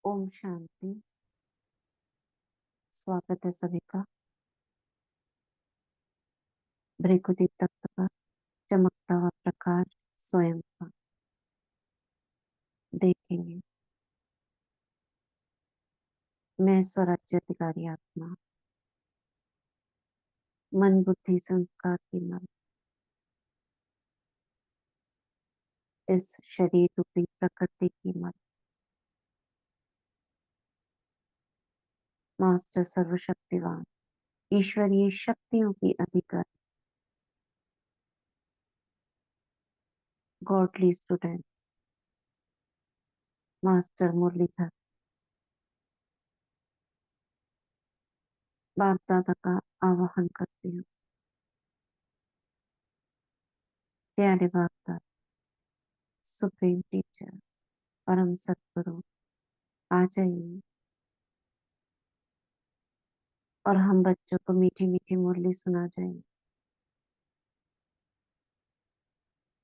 ओम शांति। स्वागत है सभी का। भृगुदीप तत्व का चमकता हुआ प्रकाश स्वयं का देखेंगे। मैं स्वराज्य अधिकारी आत्मा, मन बुद्धि संस्कार की मल, इस शरीर रूपी प्रकृति की मल, मास्टर सर्वशक्तिवान ईश्वरीय शक्तियों की अधिकारी, गॉडली स्टूडेंट मास्टर मुरलीधर, बाप दादा का आवाहन करती हूँ। प्यारे बाप दादा, सुप्रीम टीचर, परम सतगुरु, आ जाइए और हम बच्चों को मीठी मीठी मुरली सुना जाएंगे।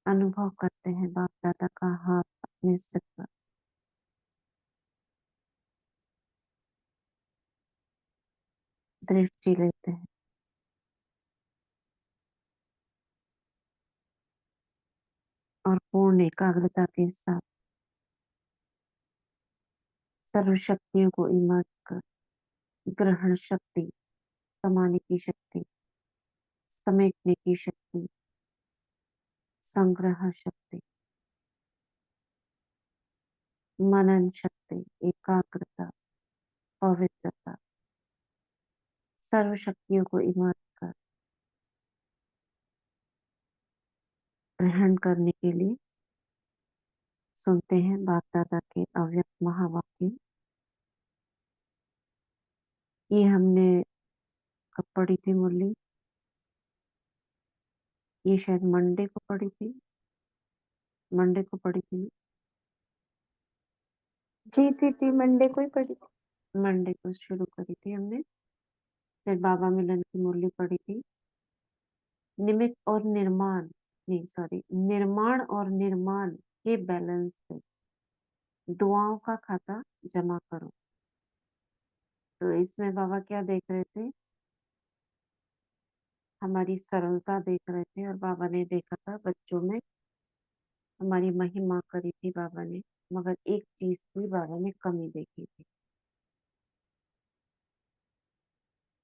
अनुभव करते हैं बाप दादा का हाथ अपने सिर पर, दृष्टि लेते हैं और पूर्ण एकाग्रता के साथ सर्व शक्तियों को इमर्ज कर ग्रहण शक्ति, समाने की शक्ति, समेटने की शक्ति, संग्रह शक्ति, मनन शक्ति, एकाग्रता, पवित्रता, सर्व शक्तियों को इमर्ज कर ग्रहण करने के लिए सुनते हैं बाप दादा के अव्यक्त महावाक्य। ये हमने कब पढ़ी थी मुरली? ये शायद मंडे को पढ़ी थी, मंडे को पढ़ी थी। जी दीदी मंडे को ही पढ़ी थी। मंडे को शुरू करी थी हमने। फिर बाबा मिलन की मुरली पढ़ी थी। निमित्त और निर्माण, नहीं सॉरी, निर्माण और निर्माण के बैलेंस से दुआओं का खाता जमा करो। तो इसमें बाबा क्या देख रहे थे? हमारी सरलता देख रहे थे और बाबा ने देखा था बच्चों में हमारी महिमा करी थी बाबा ने, मगर एक चीज की बाबा ने कमी देखी थी,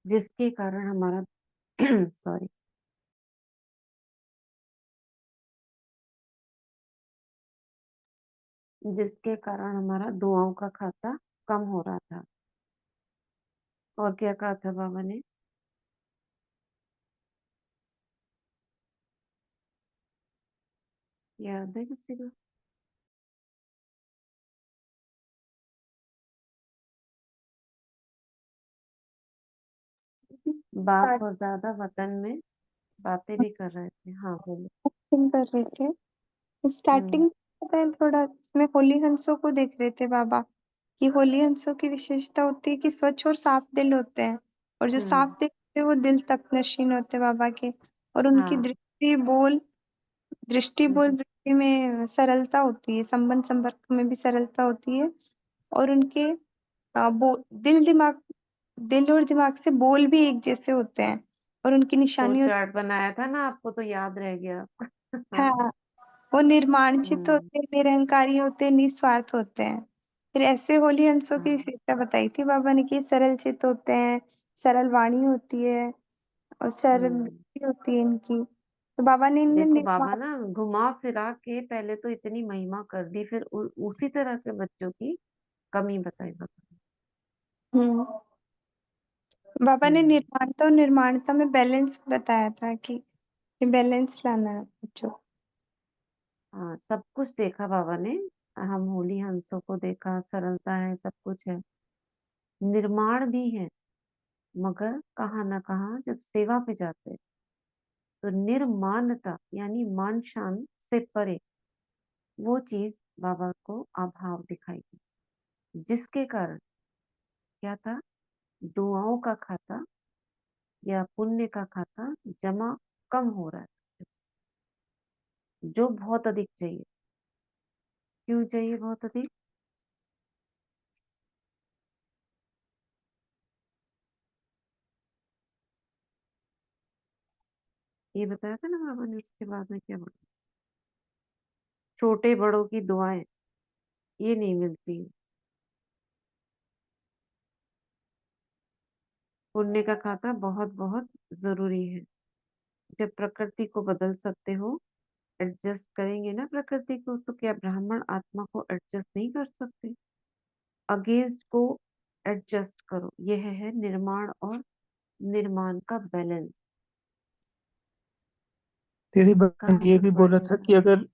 जिसके कारण हमारा सॉरी, जिसके कारण हमारा दुआओं का खाता कम हो रहा था। और क्या कहा था बाबा ने? याद है किसी को? बाप और दादा वतन में बातें भी कर रहे थे। हाँ बोलो। स्टार्टिंग कर रहे थे। स्टार्टिंग पता है थोड़ा इसमें होली हंसों को देख रहे थे बाबा कि होली हंसों की विशेषता होती है कि स्वच्छ और साफ दिल होते हैं, और जो हम्म। साफ दिल होते हैं वो दिल तक नशीन होते हैं बाबा के। और उनकी हाँ। दृष्टि बोल वृत्ति में सरलता होती है, संबंध संपर्क में भी सरलता होती है। और उनके दिल और दिमाग से बोल भी एक जैसे होते हैं। और उनकी तो निशानी चार्ट बनाया था ना आपको, तो याद रह गया। हाँ, वो निर्माणचित हम्म। होते हैं, निरहंकारी होते हैं, निस्वार्थ होते हैं। फिर ऐसे होली हंसों की हाँ। विशेषता बताई थी बाबा ने कि सरल चित होते हैं, सरल वाणी होती है और सरल हम्म। बुद्धि होती है इनकी। तो बाबा ने इनमें देखो बाबा निर्माण। ना घुमा फिरा के पहले तो इतनी महिमा कर दी, फिर उसी तरह के बच्चों की कमी बताई बाबा हम्म, बाबा ने। ने निर्माणता और निर्माणता में बैलेंस बताया था कि बैलेंस लाना है बच्चों को। हाँ, सब कुछ देखा बाबा ने। हम होली हंसों को देखा, सरलता है, सब कुछ है, निर्माण भी है, मगर कहाँ ना कहाँ जब सेवा पे जाते हैं तो निर्माणता यानी मान शान से परे वो चीज बाबा को अभाव दिखाई दी, जिसके कारण क्या था? दुआओं का खाता या पुण्य का खाता जमा कम हो रहा है, जो बहुत अधिक चाहिए। क्यों चाहिए बहुत अधिक? ये बताया था ना बाबा ने, उसके बाद में क्या बोला? छोटे बड़ों की दुआएं ये नहीं मिलती है। पुण्य का खाता बहुत बहुत जरूरी है। जब प्रकृति को बदल सकते हो, एडजस्ट करेंगे ना प्रकृति को, तो क्या ब्राह्मण आत्मा को एडजस्ट नहीं कर सकते? अगेंस्ट को एडजस्ट करो, यह है निर्माण और निर्माण का बैलेंस। तेरी बहन कहाँ ये तक भी पढ़ बोला लिया था था? कि अगर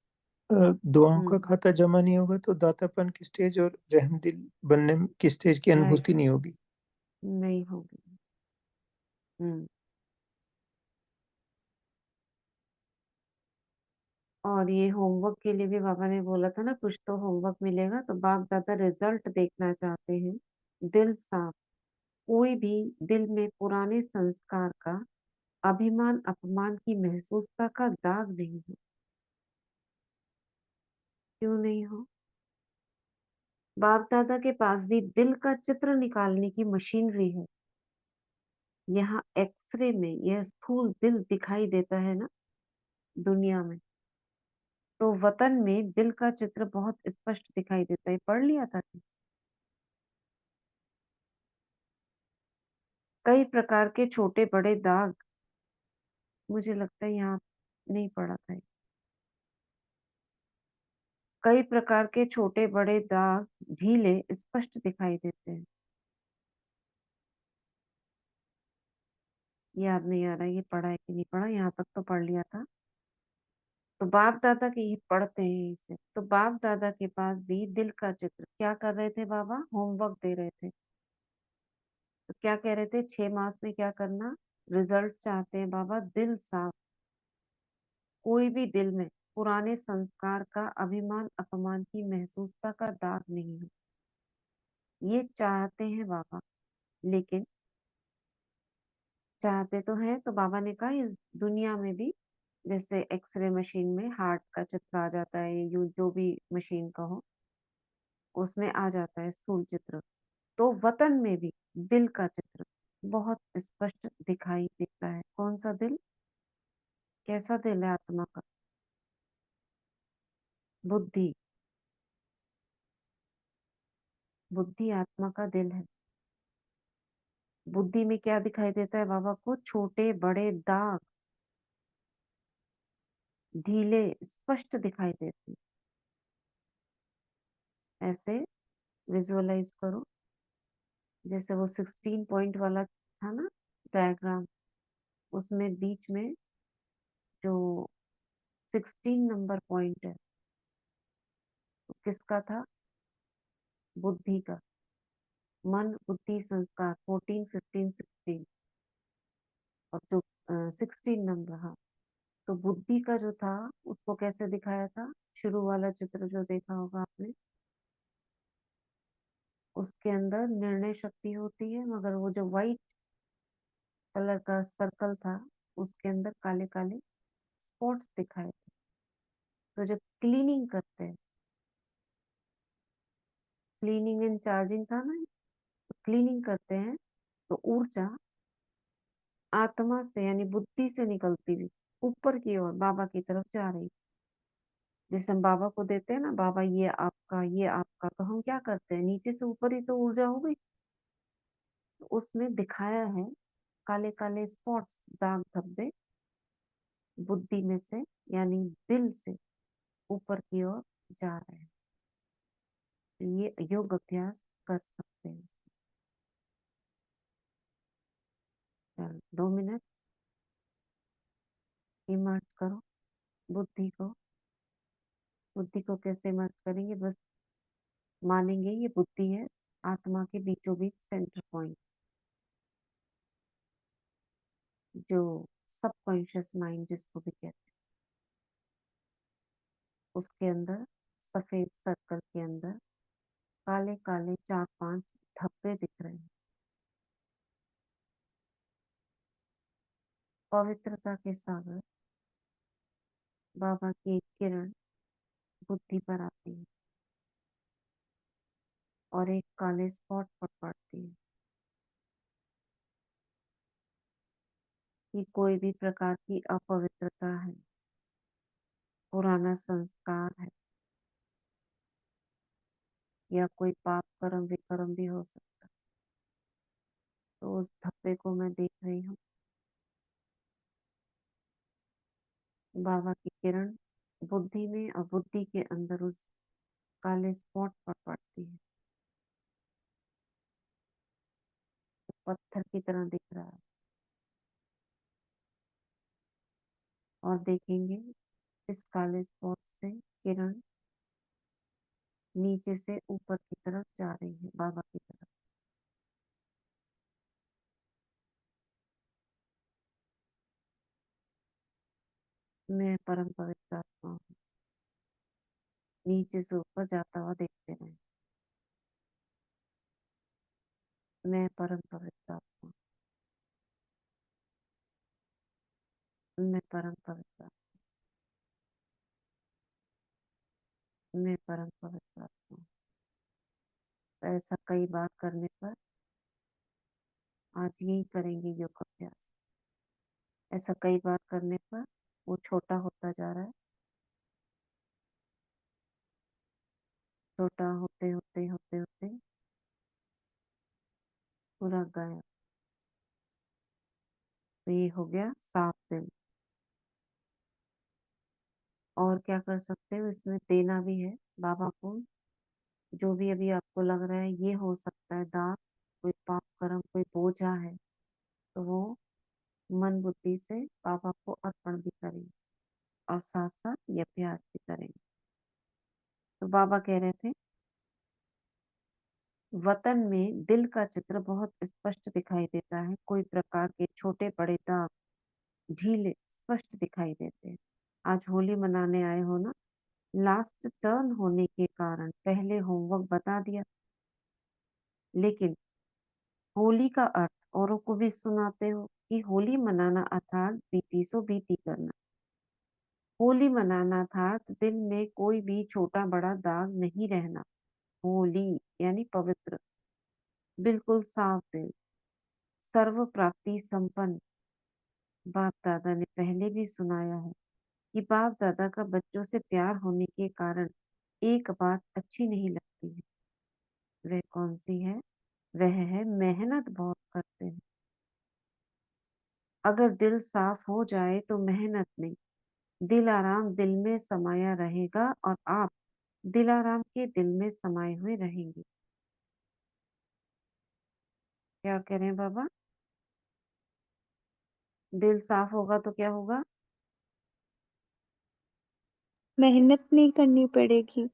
दुआओं का हम्म। खाता जमा नहीं होगा तो दातापन की स्टेज और रहमदिल बनने की स्टेज की राइट। अनुभूति नहीं होगी। नहीं होगी। हम्म। और ये होमवर्क के लिए भी बाबा ने बोला था ना, कुछ तो होमवर्क मिलेगा, तो बाप दादा रिजल्ट देखना चाहते हैं। दिल साफ, कोई भी दिल में पुराने संस्कार का अभिमान अपमान की महसूसता का दाग नहीं हो। क्यों नहीं हो? बाप दादा के पास भी दिल का चित्र निकालने की मशीनरी है। यहाँ एक्सरे में यह स्थूल दिल दिखाई देता है ना दुनिया में, तो वतन में दिल का चित्र बहुत स्पष्ट दिखाई देता है। पढ़ लिया था कि कई प्रकार के छोटे बड़े दाग, मुझे लगता है यहाँ नहीं पढ़ा था। कई प्रकार के छोटे बड़े दाग ढीले स्पष्ट दिखाई देते हैं। याद नहीं आ रहा ये पढ़ा है कि नहीं पढ़ा, यहाँ तक तो पढ़ लिया था। तो बाप दादा के ये पढ़ते हैं इसे, तो बाप दादा के पास भी दिल का चित्र क्या कर रहे थे बाबा? होमवर्क दे रहे थे। तो क्या कह रहे थे? 6 मास में क्या करना? रिजल्ट चाहते हैं बाबा। दिल साफ, कोई भी दिल में पुराने संस्कार का अभिमान अपमान की महसूसता का दाग नहीं हो, ये चाहते हैं बाबा। लेकिन चाहते तो हैं, तो बाबा ने कहा इस दुनिया में भी, जैसे एक्सरे मशीन में हार्ट का चित्र आ जाता है, यू जो भी मशीन का हो उसमें आ जाता है स्थूल चित्र, तो वतन में भी दिल का चित्र बहुत स्पष्ट दिखाई देता है। कौन सा दिल? कैसा दिल है आत्मा का? बुद्धि। बुद्धि आत्मा का दिल है। बुद्धि में क्या दिखाई देता है बाबा को? छोटे बड़े दाग ढीले स्पष्ट दिखाई देते हैं। ऐसे विजुअलाइज करो, जैसे वो 16 पॉइंट वाला था ना डायग्राम, उसमें बीच में जो 16 नंबर पॉइंट है, तो किसका था? बुद्धि का। मन बुद्धि संस्कार 14 15 16, और जो 16 नंबर, हाँ, तो बुद्धि का जो था उसको कैसे दिखाया था? शुरू वाला चित्र जो देखा होगा आपने, उसके अंदर निर्णय शक्ति होती है, मगर वो जो व्हाइट कलर का सर्कल था उसके अंदर काले काले स्पॉट्स दिखाए थे। तो जब क्लीनिंग करते हैं, क्लीनिंग एंड चार्जिंग था ना, तो क्लीनिंग करते हैं तो ऊर्जा आत्मा से यानी बुद्धि से निकलती हुई ऊपर की ओर बाबा की तरफ जा रही। जैसे हम बाबा को देते हैं ना, बाबा ये आपका ये आपका, तो हम क्या करते हैं? नीचे से ऊपर ही तो ऊर्जा हो गई। तो उसमें दिखाया है काले काले स्पॉट्स, दाग धब्बे बुद्धि में से यानी दिल से ऊपर की ओर जा रहे हैं। तो ये योग अभ्यास कर सकते हैं। चल 2 मिनट इमर्ज करो बुद्धि को। बुद्धि को कैसे इमर्ज करेंगे? बस मानेंगे ये बुद्धि है आत्मा के बीचों बीच सेंटर पॉइंट, जो सबकॉन्शियस माइंड जिसको भी कहते हैं, उसके अंदर सफेद सर्कल के अंदर काले काले 4 5 धब्बे दिख रहे हैं। पवित्रता के सागर बाबा की एक किरण बुद्धि पर आती है और एक काले स्पॉट पर पड़ती है। कि कोई भी प्रकार की अपवित्रता है, पुराना संस्कार है, या कोई पाप कर्म विकर्म भी हो सकता है। तो उस धब्बे को मैं देख रही हूँ। बाबा की किरण बुद्धि में और बुद्धि के अंदर उस काले स्पॉट पर पड़ती है, तो पत्थर की तरह दिख रहा है। और देखेंगे इस काले स्पॉट से किरण नीचे से ऊपर की तरफ जा रही है, बाबा की तरफ। मैं परम पवित्र आत्मा हूँ। नीचे से ऊपर जाता हुआ देखते रहे। मैं परम पवित्र आत्मा हूँ। मैं परम पवित्र आत्मा हूँ। मैं परम पवित्र आत्मा हूँ। तो ऐसा कई बार करने पर आज यही करेंगे योग अभ्यास। ऐसा कई बार करने पर वो छोटा होता जा रहा है। छोटा होते होते होते होते पूरा गायब। तो ये हो गया साफ दिल। और क्या कर सकते हो, इसमें देना भी है बाबा को। जो भी अभी आपको लग रहा है ये हो सकता है दाग, कोई पाप कर्म, कोई बोझा है, तो वो मन बुद्धि से बाबा को अर्पण भी करेंगे और साथ साथ ये अभ्यास भी करेंगे। तो बाबा कह रहे थे वतन में दिल का चित्र बहुत स्पष्ट दिखाई देता है। कोई प्रकार के छोटे बड़े दाग ढीले स्पष्ट दिखाई देते हैं। आज होली मनाने आए हो ना, लास्ट टर्न होने के कारण पहले होमवर्क बता दिया, लेकिन होली का अर्थ औरों को भी सुनाते हो कि होली मनाना अर्थात बीती सो बीती करना। होली मनाना था दिल में कोई भी छोटा बड़ा दाग नहीं रहना। होली यानी पवित्र, बिल्कुल साफ दिल, सर्व प्राप्ति संपन्न। बाप दादा ने पहले भी सुनाया है कि बाप दादा का बच्चों से प्यार होने के कारण एक बात अच्छी नहीं लगती है। वह कौन सी है? वह है मेहनत बहुत करते हैं। अगर दिल साफ हो जाए तो मेहनत नहीं, दिल आराम दिल में समाया रहेगा और आप दिलाराम के दिल में समाये हुए रहेंगे। क्या कह रहे हैं बाबा? दिल साफ होगा तो क्या होगा? मेहनत नहीं करनी पड़ेगी,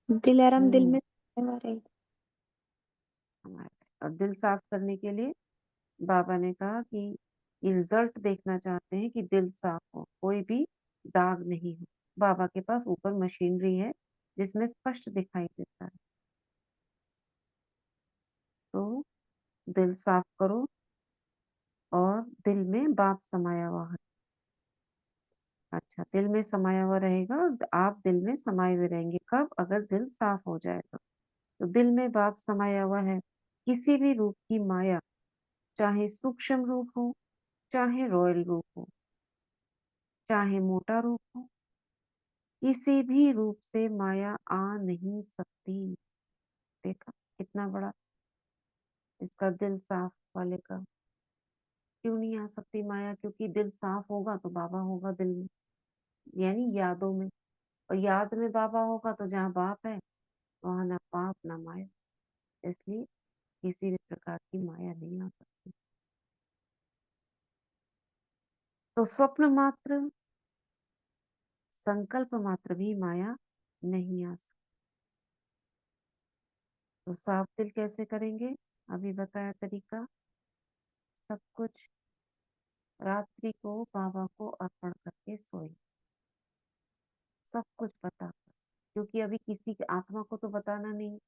दिलाराम दिल हम्म में समाया रहेगा। हमारे और दिल साफ करने के लिए बाबा ने कहा कि ये रिजल्ट देखना चाहते हैं कि दिल साफ हो, कोई भी दाग नहीं हो। बाबा के पास ऊपर मशीनरी है जिसमें स्पष्ट दिखाई देता है। तो दिल साफ करो और दिल में बाप समाया हुआ है। अच्छा, दिल में समाया हुआ रहेगा और आप दिल में समाये हुए रहेंगे। कब? अगर दिल साफ हो जाए तो दिल में बाप समाया हुआ है। किसी भी रूप की माया, चाहे सूक्ष्म रूप हो, चाहे रॉयल रूप हो, चाहे मोटा रूप हो, किसी भी रूप से माया आ नहीं सकती। देखा कितना बड़ा इसका दिल साफ वाले का। क्यों नहीं आ सकती माया? क्योंकि दिल साफ होगा तो बाबा होगा दिल में, यानी यादों में। और याद में बाबा होगा तो जहाँ बाप है वहां ना पाप ना माया। इसलिए किसी भी प्रकार की माया नहीं आ सकती। तो स्वप्न मात्र, संकल्प मात्र भी माया नहीं आ सकती। तो साफ दिल कैसे करेंगे? अभी बताया तरीका। सब कुछ रात्रि को बाबा को अर्पण करके सोए, सब कुछ बता कर। क्योंकि अभी किसी की आत्मा को तो बताना नहीं,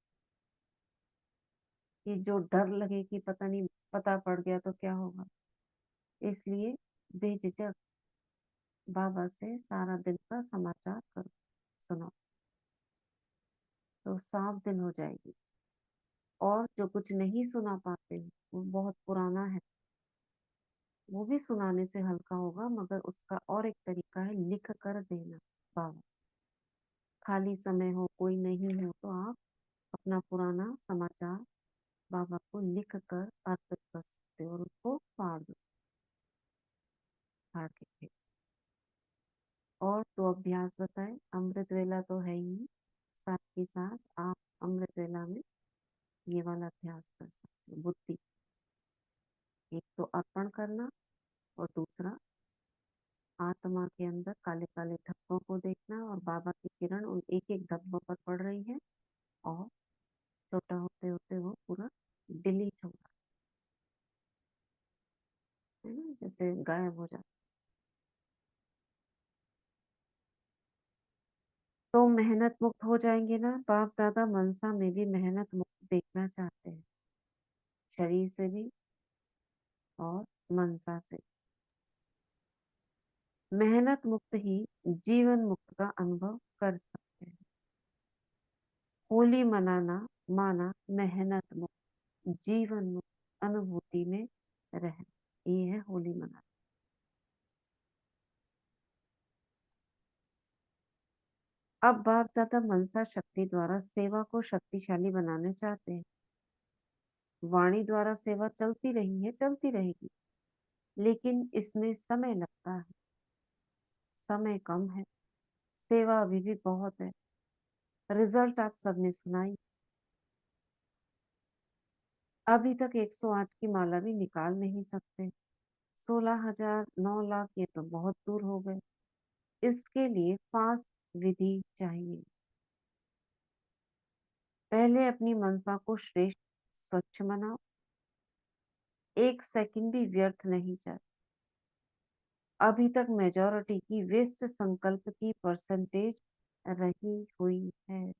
कि जो डर लगे कि पता नहीं पता पड़ गया तो क्या होगा। इसलिए बेझिझक बाबा से सारा दिल का समाचार करो, सुनो, तो साफ दिल हो जाएगी। और जो कुछ नहीं सुना पाते हैं वो बहुत पुराना है, वो भी सुनाने से हल्का होगा, मगर उसका और एक तरीका है लिख कर देना बाबा। खाली समय हो, कोई नहीं हो, तो आप अपना पुराना समाचार बाबा को लिख कर अर्पित कर सकते हो और उसको फाड़ दो, फाड़ के फेंक। और तो अभ्यास बताए, अमृत वेला तो है ही, साथ ही साथ आप अमृत वेला में ये वाला अभ्यास कर सकते हो। बुद्धि, एक तो अर्पण करना, और दूसरा आत्मा के अंदर काले काले धब्बों को देखना, और बाबा की किरण उन एक एक धब्बों पर पड़ रही है, और छोटा होते होते वो पूरा डिलीट हो रहा है ना, जैसे गायब हो जाता। तो मेहनत मुक्त हो जाएंगे ना। बाप दादा मनसा में भी मेहनत मुक्त देखना चाहते हैं, शरीर से भी और मनसा से। मेहनत मुक्त ही जीवन मुक्त का अनुभव कर सकते हैं। होली मनाना माना मेहनत मुक्त जीवन मुक्त अनुभूति में रहना, ये है होली मनाना। अब बाप दादा मनसा शक्ति द्वारा सेवा को शक्तिशाली बनाना चाहते हैं। वाणी द्वारा सेवा चलती रही है, चलती रहेगी, लेकिन इसमें समय लगता है, समय कम है, सेवा अभी भी बहुत है। रिजल्ट आप सबने सुनाई। अभी तक 108 की माला भी निकाल नहीं सकते, 16,000 9 लाख ये तो बहुत दूर हो गए। इसके लिए फास्ट विधि चाहिए। पहले अपनी मनसा को श्रेष्ठ स्वच्छ बनाओ, 1 सेकंड भी व्यर्थ नहीं जाए। अभी तक मेजॉरिटी की वेस्ट संकल्प की परसेंटेज रही हुई है।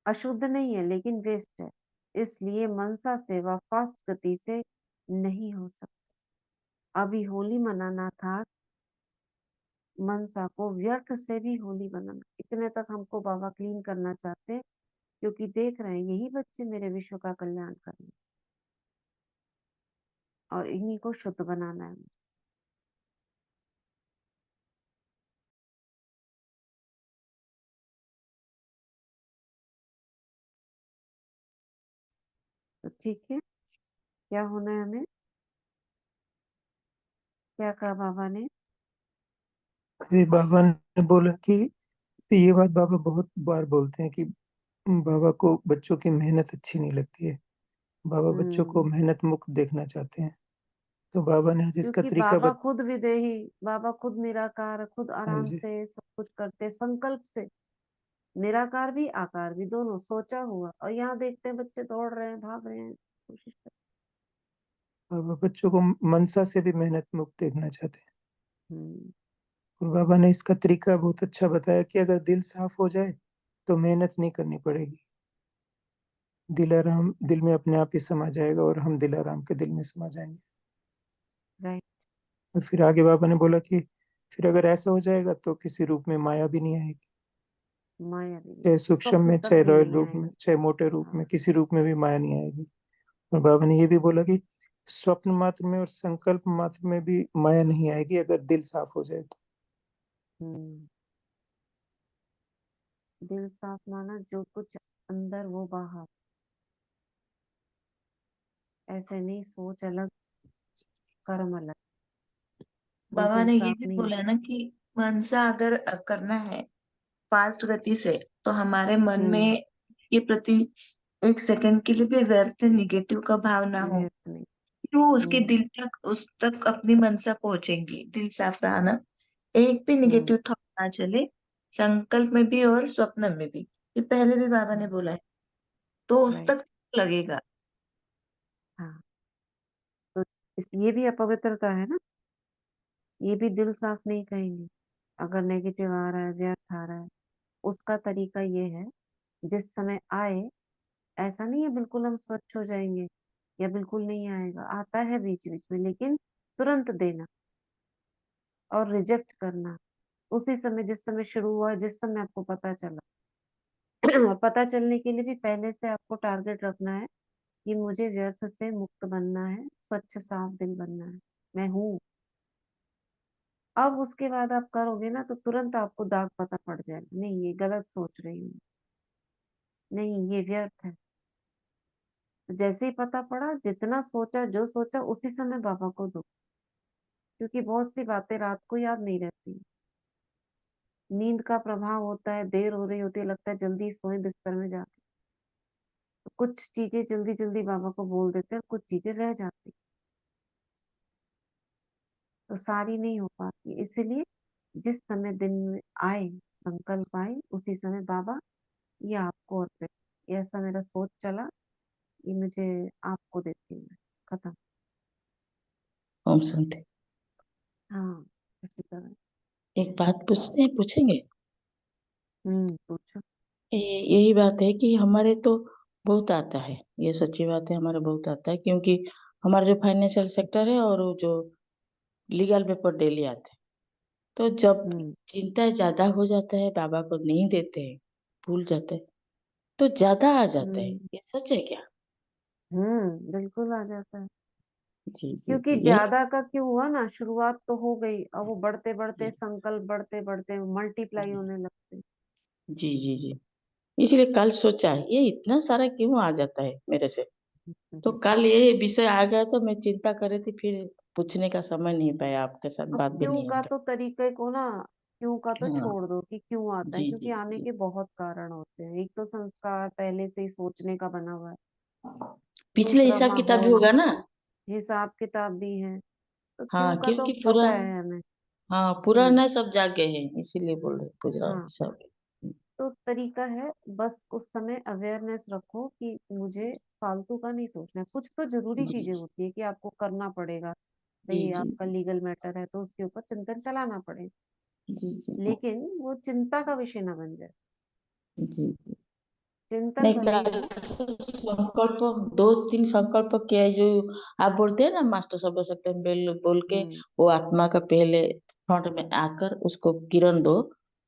अशुद्ध नहीं है, लेकिन वेस्ट है, इसलिए मनसा सेवा फास्ट गति से नहीं हो सकती। अभी होली मनाना था, मनसा को व्यर्थ से भी होली बनाना। इतने तक हमको बाबा क्लीन करना चाहते हैं, क्योंकि देख रहे हैं यही बच्चे मेरे विश्व का कल्याण करेंगे, और इन्हीं को शुद्ध बनाना है। तो ठीक है, क्या होना है हमें, क्या कहा बाबा ने? अरे बाबा ने बोला कि ये बात बाबा बहुत बार बोलते हैं कि बाबा को बच्चों की मेहनत अच्छी नहीं लगती है, बाबा बच्चों को हम्म मेहनत मुक्त देखना चाहते हैं। तो बाबा ने आज इसका क्योंकि तरीका बाबा खुद विदेही, बाबा खुद निराकार, खुद हाँ आराम जी, से सब कुछ करते, संकल्प से। निराकार भी आकार भी दोनों सोचा हुआ, और यहाँ देखते हैं बच्चे दौड़ रहे हैं, भाग रहे हैं, कोशिश कर। बाबा बच्चों को मनसा से भी मेहनत मुक्त देखना चाहते हैं। हम्म और बाबा ने इसका तरीका बहुत अच्छा बताया कि अगर दिल साफ हो जाए तो मेहनत नहीं करनी पड़ेगी, दिल आराम दिल में अपने आप ही समा जाएगा और हम दिल आराम के दिल में समा जाएंगे। राइट। और फिर आगे बाबा ने बोला कि फिर अगर ऐसा हो जाएगा तो किसी रूप में माया भी नहीं आएगी, माया भी नहीं चाहे आएगी, सूक्ष्म स्वप्न में, तक चाहे भी रॉयल नहीं रूप में, आएगी। चाहे मोटे रूप में, हाँ। किसी रूप में भी माया नहीं आएगी। और बाबा ने ये भी बोला कि स्वप्न मात्र में और संकल्प मात्र में भी माया नहीं आएगी अगर दिल साफ हो जाए तो। हम्म दिल साफ माना जो कुछ अंदर वो बाहर, ऐसे नहीं सोच अलग कर्म अलग, वो बाबा दिल ने ये साफ भी नहीं बोला होता। ना कि मनसा अगर करना है फास्ट गति से, तो हमारे मन हम्म में के प्रति 1 सेकंड के लिए भी व्यर्थ निगेटिव का भाव ना हो। व्यर्थ नहीं। फिर वो उसके हम्म दिल तक उस तक अपनी मनसा पहुंचेंगी। दिल साफ रहा ना, एक भी हम्म निगेटिव थॉट ना चले, संकल्प में भी और स्वप्न में भी। ये पहले भी बाबा ने हम्म बोला है, तो उस राइट। तक लगेगा। हाँ, तो ये भी अपवित्रता है ना, ये भी दिल साफ नहीं कहेंगे। अगर नेगेटिव आ रहा है, व्यर्थ आ रहा है, उसका तरीका ये है, जिस समय आए, ऐसा नहीं है बिल्कुल हम स्वच्छ हो जाएंगे या बिल्कुल नहीं आएगा, आता है बीच बीच में, लेकिन तुरंत देना और रिजेक्ट करना उसी समय, जिस समय शुरू हुआ, जिस समय आपको पता चला। और पता चलने के लिए भी पहले से आपको टारगेट रखना है कि मुझे व्यर्थ से मुक्त बनना है, स्वच्छ साफ दिल बनना है, मैं हूँ। अब उसके बाद आप करोगे ना तो तुरंत आपको दाग पता पड़ जाएगा, नहीं ये गलत सोच रही हूँ, नहीं ये व्यर्थ है। तो जैसे ही पता पड़ा, जितना सोचा जो सोचा उसी समय बाबा को दो, क्योंकि बहुत सी बातें रात को याद नहीं रहती। नींद का प्रभाव होता है, देर हो रही होती है, लगता है जल्दी सोए बिस्तर में जाके, तो कुछ चीजें जल्दी जल्दी बाबा को बोल देते हैं, कुछ चीजें रह जाती, तो सारी नहीं हो पाती। इसीलिए जिस समय दिन में आए, संकल्प आए, उसी समय बाबा ये आपको अर्पित, ये ऐसा मेरा सोच चला, ये मुझे आपको देती हूँ मैं। खत्म। ओम शांति। हाँ, इसी तरह। एक बात पूछेंगे? पूछो। यही बात है कि हमारे तो बहुत आता है, ये सच्ची बात है, हमारा बहुत आता है, क्योंकि हमारा जो फाइनेंशियल सेक्टर है और वो जो लीगल पेपर डेली आते हैं, तो जब चिंता ज्यादा हो जाता है, बाबा को नहीं देते हैं, भूल जाते हैं, तो ज्यादा आ जाता है। ये सच है क्या? बिल्कुल आ जाता है, जी जी क्योंकि जी, यही। ज्यादा का क्यों हुआ ना, शुरुआत तो हो गई, अब वो बढ़ते बढ़ते संकल्प बढ़ते बढ़ते मल्टीप्लाई होने लगते। जी जी जी, इसलिए कल सोचा ये इतना सारा क्यों आ जाता है मेरे से, तो कल ये विषय आ गया तो मैं चिंता कर रही थी, फिर पूछने का समय नहीं पाया, आपके साथ अब बात भी क्यों नहीं का हो तो तरीके को ना, क्यों का तो पाई। हाँ। छोड़ दो कि क्यों आता है, जी क्योंकि जी आने जी, के बहुत कारण होते हैं। एक तो संस्कार पहले से ही सोचने का बना हुआ है, पिछले दूसरा हिसाब किताब भी माहौल, होगा ना। हिसाब किताब भी है, तो क्यों हाँ, का तो क्योंकि पूरा, पता है हमें। हाँ, हम्म पुराना सब जाग गए हैं, इसीलिए बोल रहे पूरा हाँ, सब। तो तरीका है, बस उस समय अवेयरनेस रखो कि मुझे फालतू का नहीं सोचना है। कुछ तो जरूरी जी चीजें होती है कि आपको करना पड़ेगा, जी भाई जी आपका लीगल मैटर है तो उसके ऊपर चिंतन चलाना पड़ेगा, जी जी जी लेकिन वो चिंता का विषय ना बन जाए। जी। चिंतन नहीं, भले ही कल हो। संकल्प, 2-3 संकल्प किया है, जो आप बोलते हैं ना, मास्टर सब सकते हैं, बोल के हम्म वो आत्मा का पहले फ्रंट में आकर उसको किरण दो,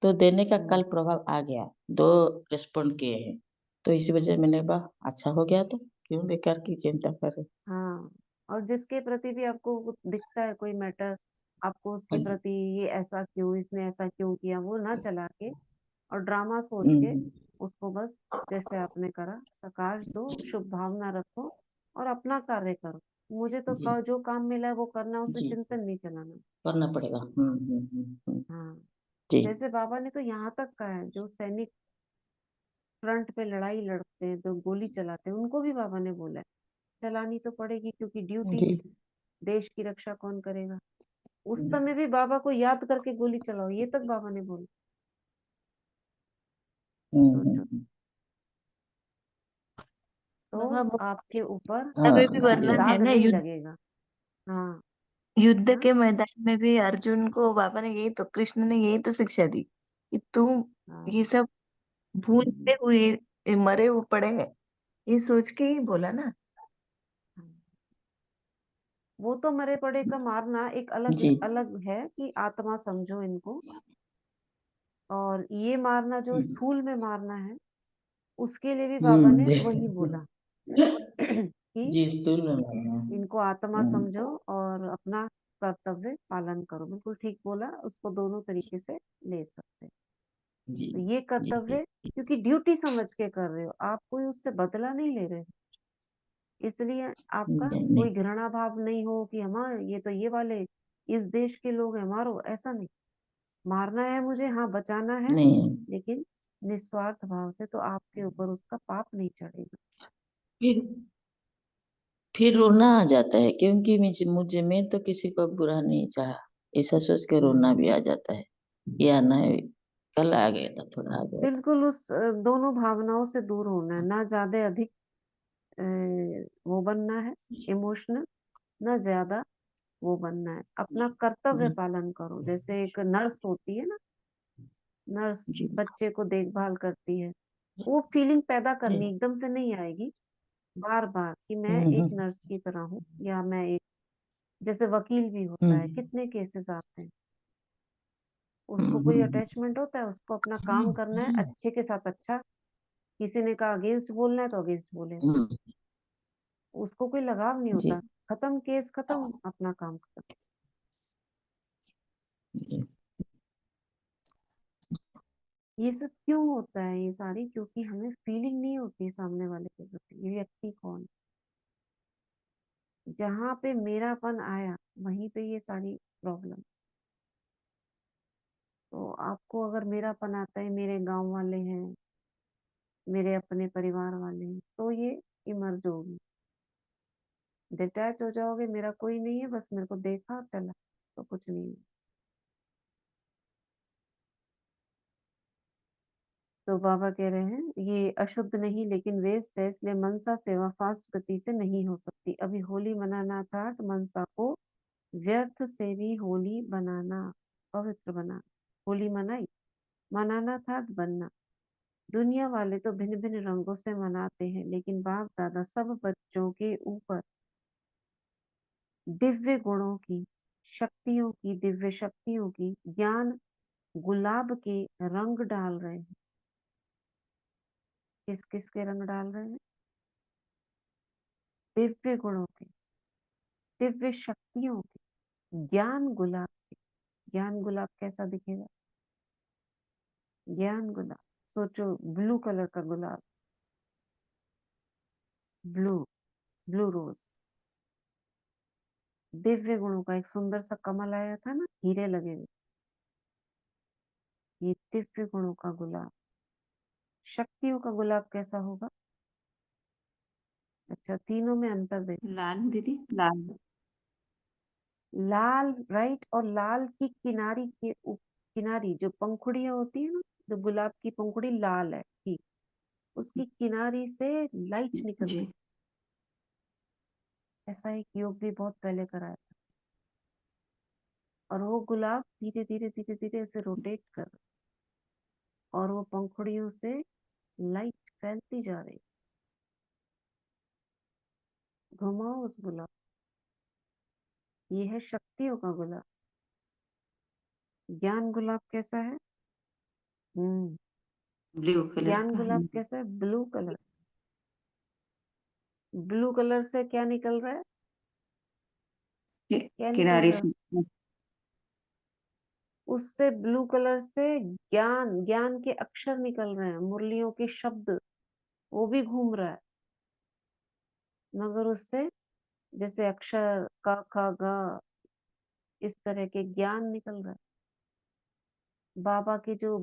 तो देने का कल हम्म प्रभाव आ गया, 2 रेस्पॉन्ड किए हैं, तो इसी वजह मैंने वाह अच्छा हो गया, तो क्यों बेकार की चिंता करे। हाँ, और जिसके प्रति भी आपको दिखता है कोई मैटर, आपको उसके हाँ जी। प्रति ये ऐसा क्यों, इसने ऐसा क्यों किया, वो ना चला के और ड्रामा सोच के हम्म, उसको बस जैसे आपने करा सकाश दो, शुभ भावना रखो और अपना कार्य करो। मुझे तो जी जो काम मिला है वो करना, उसमें जी, चिंतन नहीं चलाना। करना पड़ेगा। हाँ, जी जैसे बाबा ने तो यहाँ तक कहा है, जो सैनिक फ्रंट पे लड़ाई लड़ते हैं, जो गोली चलाते हैं, उनको भी बाबा ने बोला है चलानी तो पड़ेगी, क्योंकि ड्यूटी जी। है, देश की रक्षा कौन करेगा। उस समय भी बाबा को याद करके गोली चलाओ, ये तक बाबा ने बोला। सोचो, हम्म। तो बाबा वो आपके ऊपर हाँ, में भी इसीलिए। वर्णन है दाग ना, नहीं युद्ध लगेगा। हाँ। युद्ध हाँ के मैदान में भी अर्जुन को बाबा ने यही तो, कृष्ण ने यही तो शिक्षा दी कि तुम हाँ ये सब भूलते हुए, ये मरे हुए पड़े हैं, ये सोच के ही बोला ना। हाँ। वो तो मरे पड़े का मारना एक अलग जी जी। अलग है कि आत्मा समझो इनको, और ये मारना जो स्थूल में मारना है, उसके लिए भी बाबा ने वही बोला कि जी, स्कूल में मैं। इनको आत्मा समझो और अपना कर्तव्य पालन करो। बिल्कुल ठीक बोला, उसको दोनों तरीके से ले सकते हैं। जी तो ये जी। कर्तव्य, क्योंकि ड्यूटी समझ के कर रहे हो, आप कोई उससे बदला नहीं ले रहे, इसलिए आपका नहीं कोई नहीं घृणा भाव नहीं हो कि हमारे ये तो ये वाले इस देश के लोग हैं, मारो, ऐसा नहीं। मारना है मुझे, हाँ बचाना है, नहीं। लेकिन निस्वार्थ भाव से, तो आपके ऊपर उसका पाप नहीं चढ़ेगा। फिर फिर रोना आ जाता है, क्योंकि मुझे मैं तो किसी को बुरा नहीं चाहा, ऐसा सोच के रोना हम्म भी आ जाता है। ये आना है, कल आ गया था, थोड़ा आ गया था। बिल्कुल उस दोनों भावनाओं से दूर होना है, ना ज्यादा अधिक अ, वो बनना है इमोशनल, ना ज्यादा वो बनना है। अपना कर्तव्य जी पालन करो, जैसे एक नर्स होती है ना, नर्स जी बच्चे को देखभाल करती है, वो फीलिंग पैदा जी। करनी एकदम से नहीं आएगी, बार बार कि मैं एक हम्म नर्स की तरह हूँ, या मैं एक, जैसे वकील भी होता है, हम्म कितने केसेस आते हैं, उसको कोई हम्म अटैचमेंट होता है, उसको अपना काम करना है अच्छे के साथ अच्छा, किसी ने कहा अगेंस्ट बोलना है तो अगेंस्ट बोलेगा। हम्म उसको कोई लगाव नहीं जी होता। खत्म केस, खत्म, अपना काम खत्म। जी ये सब क्यों होता है ये सारी? क्योंकि हमें फीलिंग नहीं होती सामने वाले के प्रति, ये व्यक्ति कौन है। जहां पे मेरापन आया वहीं पे ये सारी प्रॉब्लम। तो आपको अगर मेरापन आता है, मेरे गांव वाले हैं, मेरे अपने परिवार वाले हैं, तो ये इमर्ज होगी। डिटैच हो जाओगे, मेरा कोई नहीं है, बस मेरे को देखा चला, तो कुछ नहीं है। तो बाबा कह रहे हैं ये अशुद्ध नहीं लेकिन वेस्ट है, इसलिए मनसा सेवा फास्ट गति से नहीं हो सकती। अभी होली मनाना था तो मनसा को व्यर्थ से भी होली बनाना, पवित्र बनाना। होली मनाई, मनाना था बनना। दुनिया वाले तो भिन्न भिन्न रंगों से मनाते हैं, लेकिन बाप दादा सब बच्चों के ऊपर दिव्य गुणों की, शक्तियों की, दिव्य शक्तियों की, ज्ञान गुलाब के रंग डाल रहे हैं। किस किस के रंग डाल रहे हैं? दिव्य गुणों के, दिव्य शक्तियों के, ज्ञान गुलाब के। ज्ञान गुलाब कैसा दिखेगा? ज्ञान गुलाब, सोचो ब्लू कलर का गुलाब, ब्लू, ब्लू रोज। दिव्य गुणों का एक सुंदर सा कमल आया था ना, हीरे लगे हुए। ये दिव्य गुणों का गुलाब। शक्तियों का गुलाब कैसा होगा? अच्छा, तीनों में अंतर देखो। लाल दीदी, लाल। लाल, राइट। और लाल की किनारी के किनारी जो पंखुड़ियां होती है ना, जो गुलाब की पंखुड़ी लाल है, ठीक, उसकी किनारी से लाइट निकलती जी है। ऐसा एक योग भी बहुत पहले कराया था। और वो गुलाब धीरे धीरे धीरे धीरे ऐसे रोटेट कर रहा है, और वो पंखुड़ियों से लाइट फैलती जा रही। घुमाओ उस गुलाब। ये है शक्तियों का गुलाब। ज्ञान गुलाब कैसा है? ब्लू कलर ज्ञान का। गुलाब कैसा है? Blue colour. ब्लू कलर से क्या निकल रहा है? क्या निकल किनारे रहा है? से। उससे ब्लू कलर से ज्ञान, ज्ञान के अक्षर निकल रहे हैं, मुरलियों के शब्द, वो भी घूम रहा है। मगर उससे जैसे अक्षर क ख ग, इस तरह के ज्ञान निकल रहा है। बाबा के जो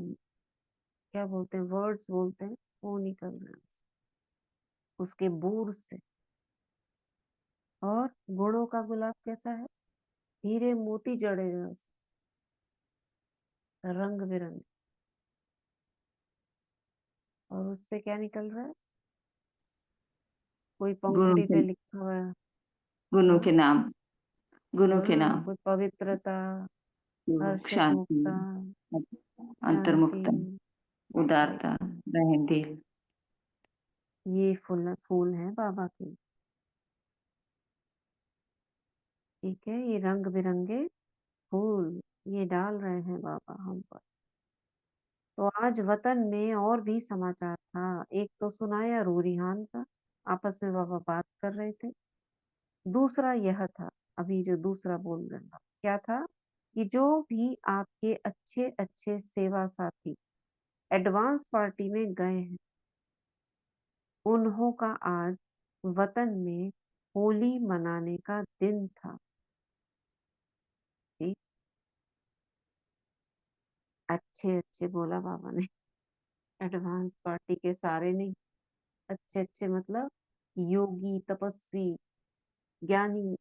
क्या बोलते हैं, वर्ड्स बोलते हैं, वो निकल रहे हैं उसके बूर से। और गुणों का गुलाब कैसा है? हीरे मोती जड़े हुए हैं उसमें, रंग बिरंगे। और उससे क्या निकल रहा है? कोई गुणों पंखुड़ी के पे लिखा हुआ है। गुणों हाँ के नाम। गुणों के हाँ, नाम। कोई पवित्रता, योग, शांति, हर्षितमुखता, शांति। अंतर्मुखता, उदारता, रहम दिल। ये फूल फूल है बाबा के। ठीक है, ये रंग बिरंगे फूल ये डाल रहे हैं बाबा हम पर। तो आज वतन में और भी समाचार था। एक तो सुनाया रूरिहान का, आपस में बाबा बात कर रहे थे। दूसरा यह था, अभी जो दूसरा बोल रहे हैं, क्या था? कि जो भी आपके अच्छे अच्छे सेवा साथी एडवांस पार्टी में गए हैं, उन्हों का आज वतन में होली मनाने का दिन था। ठीक, अच्छे अच्छे बोला बाबा ने, एडवांस पार्टी के सारे नहीं। अच्छे अच्छे मतलब योगी, तपस्वी, ज्ञानी,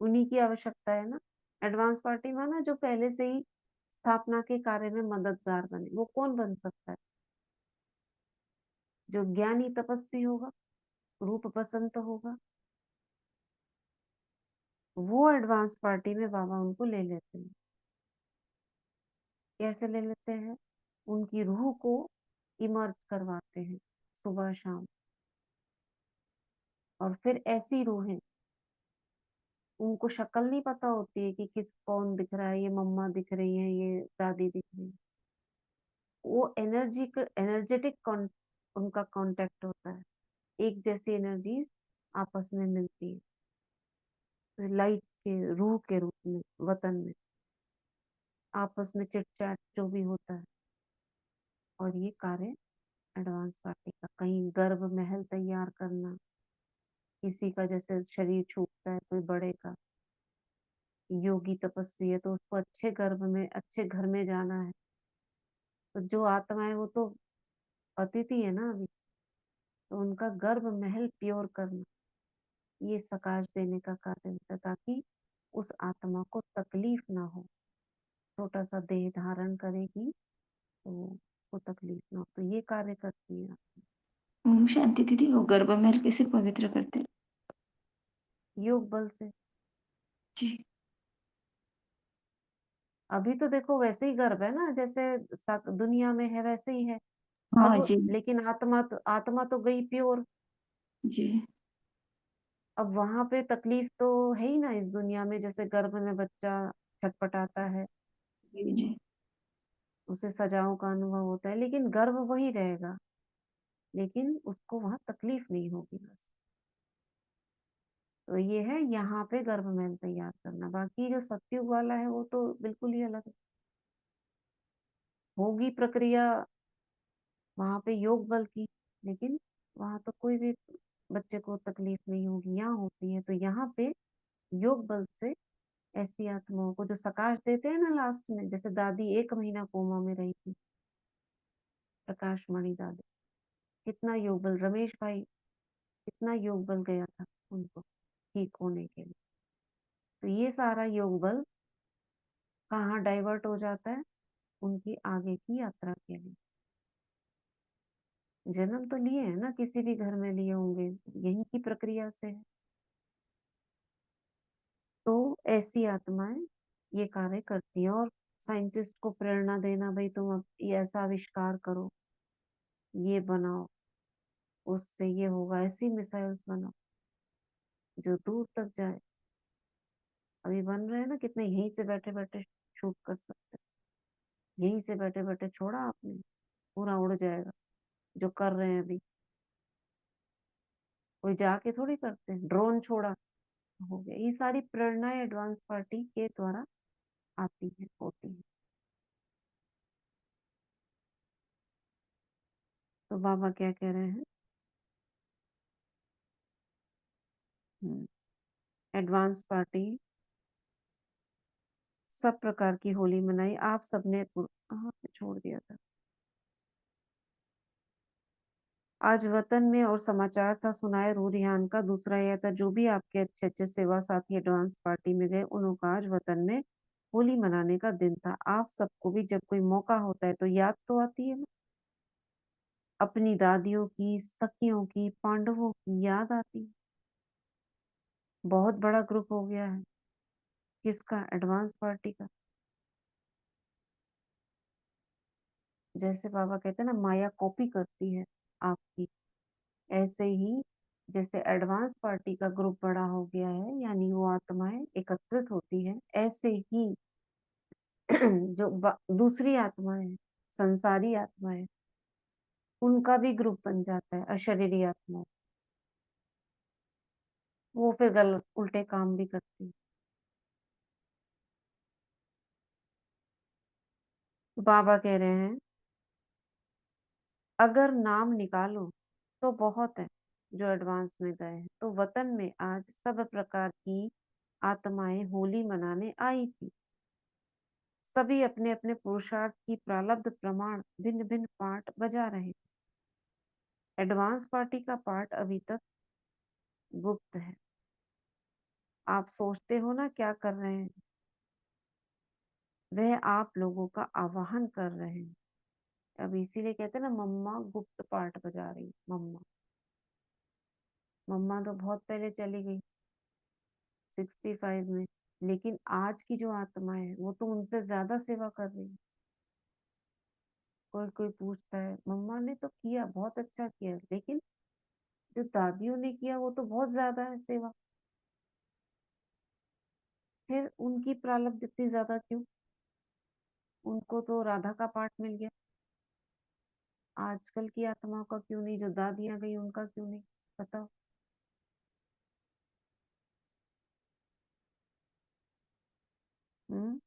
उन्हीं की आवश्यकता है ना। एडवांस पार्टी में ना, जो पहले से ही स्थापना के कार्य में मददगार बने। वो कौन बन सकता है? जो ज्ञानी तपस्वी होगा, रूप बसंत होगा, वो एडवांस पार्टी में बाबा उनको ले लेते हैं। कैसे ले लेते हैं? उनकी रूह को इमर्ज करवाते हैं सुबह शाम। और फिर ऐसी रूहें, उनको शक्ल नहीं पता होती है कि किस कौन दिख रहा है, ये मम्मा दिख रही है, ये दादी दिख रही है। वो एनर्जेटिक उनका कांटेक्ट होता है, एक जैसी एनर्जीज आपस में मिलती है, तो लाइट के रूह के रूप में वतन में आपस में चिट चैट जो भी होता है। और ये कार्य एडवांस पार्टी का, कहीं गर्भ महल तैयार करना, किसी का जैसे शरीर छूटता है कोई बड़े का, योगी तपस्वी है तो उसको अच्छे गर्भ में अच्छे घर में जाना है, तो जो आत्मा है वो तो अतिथि है ना अभी, तो उनका गर्भ महल प्योर करना, ये सकाश देने का कार्य होता है, ताकि उस आत्मा को तकलीफ ना हो। छोटा सा देह धारण करेगी तो उसको तकलीफ ना हो, तो ये कार्य करती है ओम शांति दीदी, वो गर्भ महल कैसे पवित्र करते हैं? योग बल से। जी। अभी तो देखो वैसे ही गर्भ है ना, जैसे दुनिया में है वैसे ही है हाँ अब, जी। लेकिन आत्मा तो गई प्योर। जी। अब वहां पे तकलीफ तो है ही ना इस दुनिया में, जैसे गर्भ में बच्चा छटपटाता है, जी। जी। उसे सजाओं का अनुभव होता है, लेकिन गर्भ वही रहेगा, लेकिन उसको वहां तकलीफ नहीं होगी बस। तो ये है यहाँ पे गर्भ महल तैयार करना, बाकी जो सत्युग वाला है वो तो बिल्कुल ही अलग है। होगी प्रक्रिया वहां पे योग बल की, लेकिन वहां तो कोई भी बच्चे को तकलीफ नहीं होगी, यहाँ होती है। तो यहाँ पे योग बल से ऐसी आत्माओं को जो सकाश देते हैं ना लास्ट में, जैसे दादी 1 महीना कोमा में रही थी, प्रकाश मणि दादी, कितना योग बल, रमेश भाई कितना योग बल गया था उनको ठीक होने के लिए। तो ये सारा योग बल कहाँ डाइवर्ट हो जाता है, उनकी आगे की यात्रा के लिए। जन्म तो लिए है ना, किसी भी घर में लिए होंगे, यही की प्रक्रिया से है। तो ऐसी आत्माएं ये कार्य करती है, और साइंटिस्ट को प्रेरणा देना, भाई तुम अब ये ऐसा आविष्कार करो, ये बनाओ, उससे ये होगा, ऐसी मिसाइल्स बनाओ जो दूर तक जाए। अभी बन रहे हैं ना कितने, यहीं से बैठे बैठे शूट कर सकते हैं, यहीं से बैठे बैठे छोड़ा आपने, पूरा उड़ जाएगा। जो कर रहे हैं अभी, कोई जाके थोड़ी करते हैं, ड्रोन छोड़ा हो गया। ये सारी प्रेरणाएं एडवांस पार्टी के द्वारा आती है, होती है। तो बाबा क्या कह रहे हैं, एडवांस पार्टी सब प्रकार की होली मनाई, आप सबने हाँ छोड़ दिया था। आज वतन में और समाचार था सुनाए रूरिहान का, दूसरा यह था जो भी आपके अच्छे अच्छे सेवा साथी एडवांस पार्टी में गए, उनका आज वतन में होली मनाने का दिन था। आप सबको भी जब कोई मौका होता है तो याद तो आती है ना, अपनी दादियों की, सखियों की, पांडवों की याद आती है। बहुत बड़ा ग्रुप हो गया है, किसका, एडवांस पार्टी का। जैसे बाबा कहते हैं ना, माया कॉपी करती है आपकी, ऐसे ही जैसे एडवांस पार्टी का ग्रुप बड़ा हो गया है, यानी वो आत्माएं एकत्रित होती है, ऐसे ही जो दूसरी आत्माएं हैं, संसारी आत्माएं, उनका भी ग्रुप बन जाता है, अशरीरी आत्माएं, वो फिर गलत उल्टे काम भी करती है। बाबा कह रहे हैं अगर नाम निकालो तो बहुत है जो एडवांस में गए हैं। तो वतन में आज सब प्रकार की आत्माएं होली मनाने आई थी, सभी अपने अपने पुरुषार्थ की प्रारब्ध प्रमाण भिन्न भिन्न पाठ बजा रहे थे। एडवांस पार्टी का पाठ अभी तक गुप्त है, आप सोचते हो ना क्या कर रहे हैं, वह आप लोगों का आवाहन कर रहे हैं। अब इसीलिए कहते हैं ना, मम्मा गुप्त पाठ बजा रही, मम्मा। मम्मा तो बहुत पहले चली गई 65 में, लेकिन आज की जो आत्मा है वो तो उनसे ज्यादा सेवा कर रही है। कोई कोई पूछता है, मम्मा ने तो किया, बहुत अच्छा किया, लेकिन जो दादियों ने किया वो तो बहुत ज्यादा है सेवा। फिर उनकी प्रारब्ध इतनी ज्यादा क्यों, उनको तो राधा का पाठ मिल गया, आजकल की आत्माओं का क्यों नहीं, जो दादियां गई उनका क्यों नहीं, बताओ। हम्म।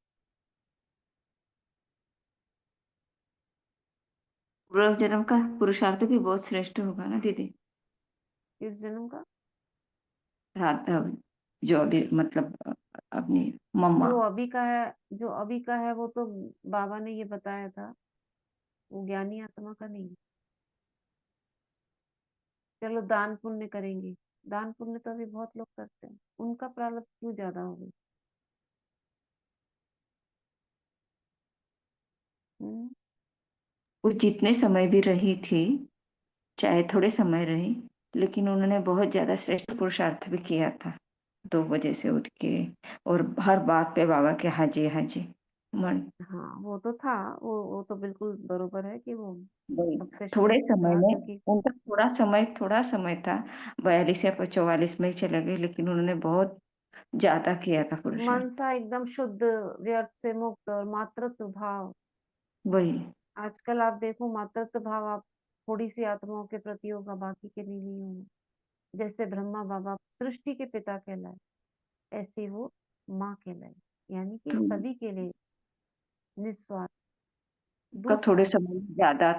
पूर्व जन्म का पुरुषार्थ भी बहुत श्रेष्ठ होगा ना दीदी। किस जन्म का? रात जो अभी मतलब अपनी मम्मा। जो अभी का है वो तो बाबा ने ये बताया था, वो ज्ञानी आत्मा का नहीं। चलो दान पुण्य करेंगे, दान पुण्य तो अभी बहुत लोग करते हैं, उनका प्रारब्ध क्यों ज्यादा हो गई? हम्म। वो जितने समय भी रही थी, चाहे थोड़े समय रही, लेकिन उन्होंने बहुत ज्यादा श्रेष्ठ पुरुषार्थ भी किया था। 2 बजे से उठ के और हर बात पे बाबा के हाजी हाजी मन। हाँ वो तो था, वो तो बिल्कुल बरोबर है कि वो वही सबसे थोड़े श्रेष्ठ समय था, में क्योंकि उनका थोड़ा समय था, 42 या 44 में ही चले गए, लेकिन उन्होंने बहुत ज्यादा किया था पुरुषार्थ। मनसा एकदम शुद्ध, व्यर्थ से मुक्त और मातृत्व भाव। वही। आजकल आप देखो मातृत्व भाव आप थोड़ी सी आत्माओं के प्रति होगा, बाकी के लिए नहीं होगा। जैसे ब्रह्मा बाबा सृष्टि के पिता कहलाए, ऐसे वो माँ कहलाए, यानी कि तो सभी के लिए निस्वार्थ। का थोड़े दूसरा, समय में ज्यादा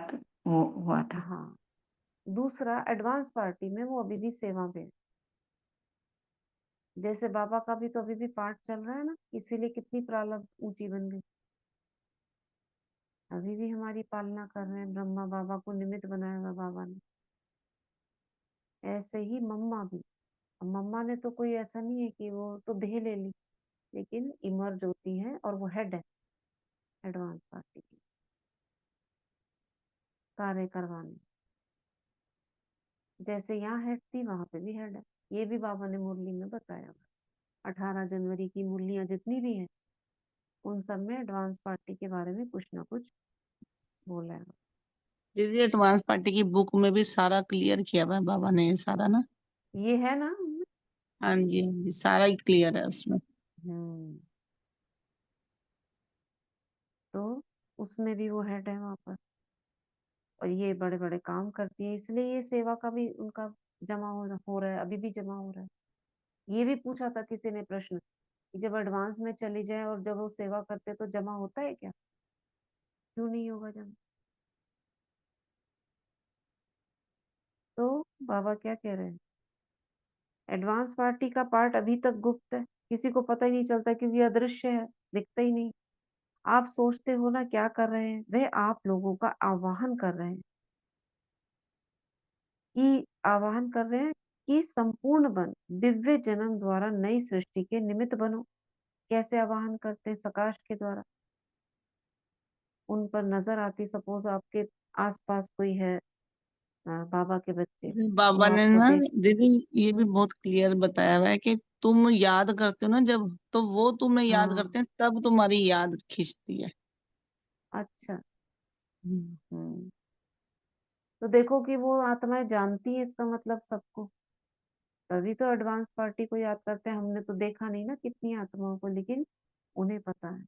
वो हुआ था। हाँ, दूसरा एडवांस पार्टी में वो अभी भी सेवा में है। जैसे बाबा का भी तो अभी भी पाठ चल रहा है ना, इसीलिए कितनी प्रारब्ध ऊंची बन गई। अभी भी हमारी पालना कर रहे हैं, ब्रह्मा बाबा को निमित्त बनाया हुआ बाबा ने। ऐसे ही मम्मा भी, अब मम्मा ने तो कोई ऐसा नहीं है कि वो तो देह ले ली, लेकिन इमर्ज होती है और वो हेड है एडवांस पार्टी की, कार्य करवाने। जैसे यहाँ हेड थी वहां पे भी हेड है। ये भी बाबा ने मुरली में बताया हुआ। 18 जनवरी की मुरलियां जितनी भी हैं, उन सब में एडवांस पार्टी के बारे में कुछ ना कुछ बोला है। दीदी एडवांस पार्टी की बुक में भी सारा क्लियर किया हुआ है बाबा ने, ये सारा ना। ये है ना। हाँ जी, हाँ जी, सारा ही क्लियर है उसमें। हम्म। तो उसमें भी वो हेड है वहां पर, और ये बड़े बड़े काम करती है, इसलिए ये सेवा का भी उनका जमा हो रहा है, अभी भी जमा हो रहा है। ये भी पूछा था किसी ने प्रश्न कि जब एडवांस में चली जाए और जब वो सेवा करते तो जमा होता है क्या? क्यों नहीं होगा जमा? तो बाबा क्या कह रहे हैं, एडवांस पार्टी का पार्ट अभी तक गुप्त है, किसी को पता ही नहीं चलता क्योंकि अदृश्य है, दिखता ही नहीं। आप सोचते हो ना क्या कर रहे हैं, वे आप लोगों का आवाहन कर रहे हैं, कि आवाहन कर रहे हैं कि संपूर्ण बन दिव्य जन्म द्वारा नई सृष्टि के निमित्त बनो। कैसे आवाहन करते हैं? सकाश के द्वारा। उन पर नजर आती, सपोज आपके आसपास कोई है, बाबा के बच्चे, वो बाबा ने आपको ना देख। दीदी ये भी हम्म। बहुत क्लियर बताया हुआ है कि तुम याद करते हो ना जब, तो वो तुम्हें याद हाँ। करते हैं तब तुम्हारी याद खींचती है। अच्छा। हम्म। हम्म। तो देखो कि वो आत्माएं जानती है इसका मतलब सबको, तभी तो एडवांस पार्टी को याद करते हैं। हमने तो देखा नहीं ना कितनी आत्माओं को, लेकिन उन्हें पता है।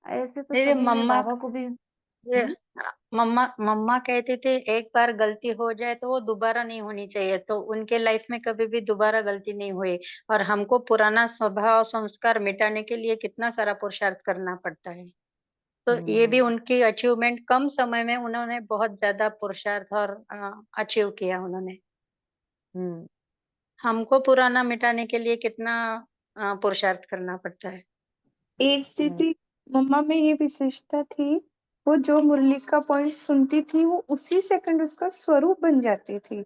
ऐसे तो दीदी सभी में मम्मा, बाबा को भी। ये हम्म। मम्मा मम्मा कहते थे एक बार गलती हो जाए तो वो दोबारा नहीं होनी चाहिए, तो उनके लाइफ में कभी भी दोबारा गलती नहीं हुई। और हमको पुराना स्वभाव संस्कार मिटाने के लिए कितना सारा पुरुषार्थ करना पड़ता है। तो ये भी हम्म। उनकी अचीवमेंट, कम समय में उन्होंने बहुत ज्यादा पुरुषार्थ और अचीव किया उन्होंने। हम्म। हमको पुराना मिटाने के लिए कितना पुरुषार्थ करना पड़ता है। एक हम्म। दीदी मम्मा में ये विशेषता थी, वो जो मुरली का पॉइंट सुनती थी वो उसी सेकंड उसका स्वरूप बन जाती थी।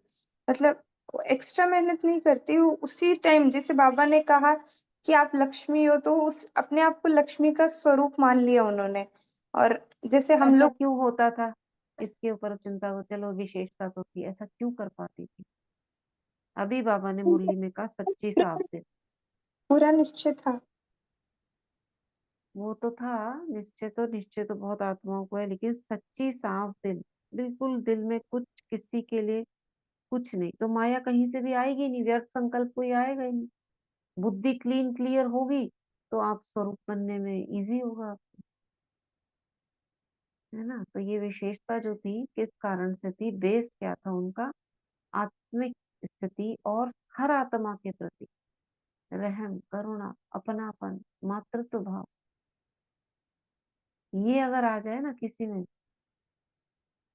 मतलब एक्स्ट्रा मेहनत नहीं करती, वो उसी टाइम, जैसे बाबा ने कहा कि आप लक्ष्मी हो, तो उस अपने आप को लक्ष्मी का स्वरूप मान लिया उन्होंने। और जैसे हम ऐसा लोग, क्यों होता था? इसके ऊपर चिंता हो, चलो विशेषता तो थी, ऐसा क्यों कर पाती थी? अभी बाबा ने मुरली में कहा सच्ची साफ दिल। पूरा निश्चय था। वो तो था, निश्चय तो बहुत आत्माओं को है, लेकिन सच्ची साफ दिल, बिल्कुल दिल में कुछ किसी के लिए कुछ नहीं, तो माया कहीं से भी आएगी नहीं, व्यर्थ संकल्प कोई आएगा ही नहीं। बुद्धि क्लीन क्लियर होगी तो आप स्वरूप बनने में इजी होगा, है ना। तो ये विशेषता जो थी किस कारण से थी, बेस क्या था उनका? आत्मिक स्थिति और हर आत्मा के प्रति रहम, करुणा, अपनापन, मातृत्व भाव, ये अगर आ जाए ना किसी में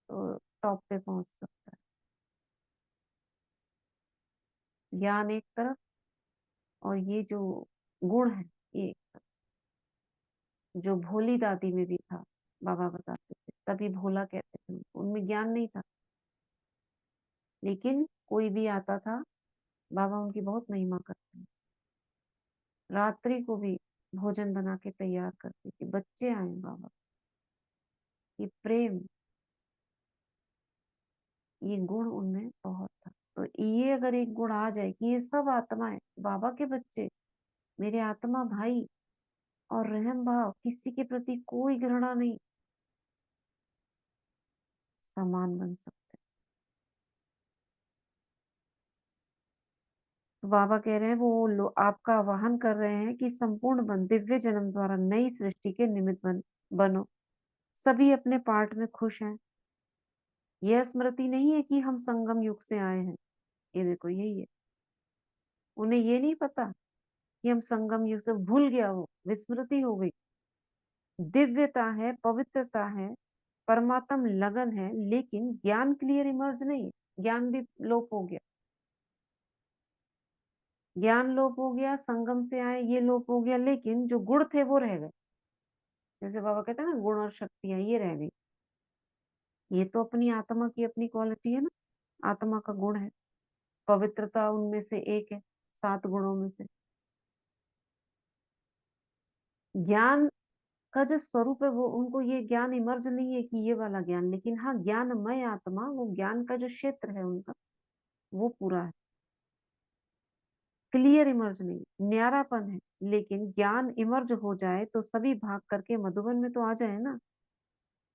तो टॉप पे पहुंच सकता है। ज्ञान एक तरफ और ये जो गुण है ये एक तरफ। जो भोली दादी में भी था, बाबा बताते थे, तभी भोला कहते थे उनको। उनमें ज्ञान नहीं था, लेकिन कोई भी आता था, बाबा उनकी बहुत महिमा करते हैं। रात्रि को भी भोजन बना के तैयार करती थी, बच्चे आए बाबा, ये प्रेम, ये गुण उनमें बहुत था। तो ये अगर एक गुण आ जाए कि ये सब आत्माएं बाबा के बच्चे, मेरे आत्मा भाई, और रहम भाव, किसी के प्रति कोई घृणा नहीं, समान बन सकते। तो बाबा कह रहे हैं वो आपका आह्वान कर रहे हैं कि संपूर्ण बन दिव्य जन्म द्वारा नई सृष्टि के निमित्त बनो। सभी अपने पार्ट में खुश हैं। यह स्मृति नहीं है कि हम संगम युग से आए हैं, ये देखो यही है। उन्हें ये नहीं पता कि हम संगम युग से, भूल गया, वो विस्मृति हो गई। दिव्यता है, पवित्रता है, परमात्म लगन है, लेकिन ज्ञान क्लियर इमर्ज नहीं है। ज्ञान भी लोप हो गया, ज्ञान लोप हो गया, संगम से आए ये लोप हो गया, लेकिन जो गुण थे वो रह गए। जैसे बाबा कहते हैं ना, गुण और शक्तियां ये रह गई। ये तो अपनी आत्मा की अपनी क्वालिटी है ना, आत्मा का गुण है। पवित्रता उनमें से एक है, 7 गुणों में से। ज्ञान का जो स्वरूप है वो, उनको ये ज्ञान इमर्ज नहीं है कि ये वाला ज्ञान, लेकिन हाँ ज्ञानमय आत्मा, वो ज्ञान का जो क्षेत्र है उनका वो पूरा है, क्लियर इमर्ज नहीं, न्यारापन है। लेकिन ज्ञान इमर्ज हो जाए तो सभी भाग करके मधुबन में तो आ जाए ना,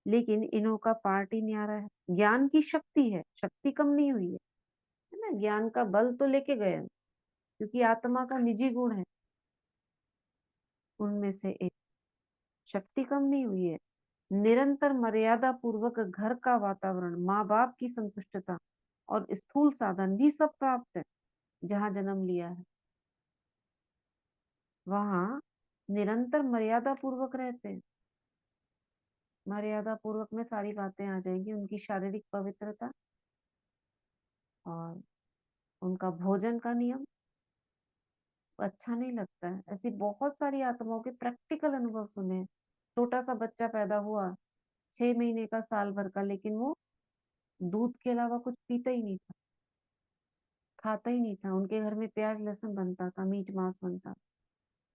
लेकिन इन्हों का पार्ट ही न्यारा है। ज्ञान की शक्ति है, शक्ति कम नहीं हुई है ना, ज्ञान का बल तो लेके गए हम, क्योंकि आत्मा का निजी गुण है उनमें से एक, शक्ति कम नहीं हुई है। निरंतर मर्यादा पूर्वक घर का वातावरण, माँ बाप की संतुष्टता और स्थूल साधन भी सब प्राप्त है। जहाँ जन्म लिया है वहां निरंतर मर्यादा पूर्वक रहते हैं। मर्यादा पूर्वक में सारी बातें आ जाएंगी, उनकी शारीरिक पवित्रता और उनका भोजन का नियम अच्छा नहीं लगता है। ऐसी बहुत सारी आत्माओं के प्रैक्टिकल अनुभव सुने हैं। छोटा सा बच्चा पैदा हुआ, 6 महीने का, साल भर का, लेकिन वो दूध के अलावा कुछ पीता ही नहीं था, खाता ही नहीं था। उनके घर में प्याज लहसुन बनता था, मीट मांस बनता,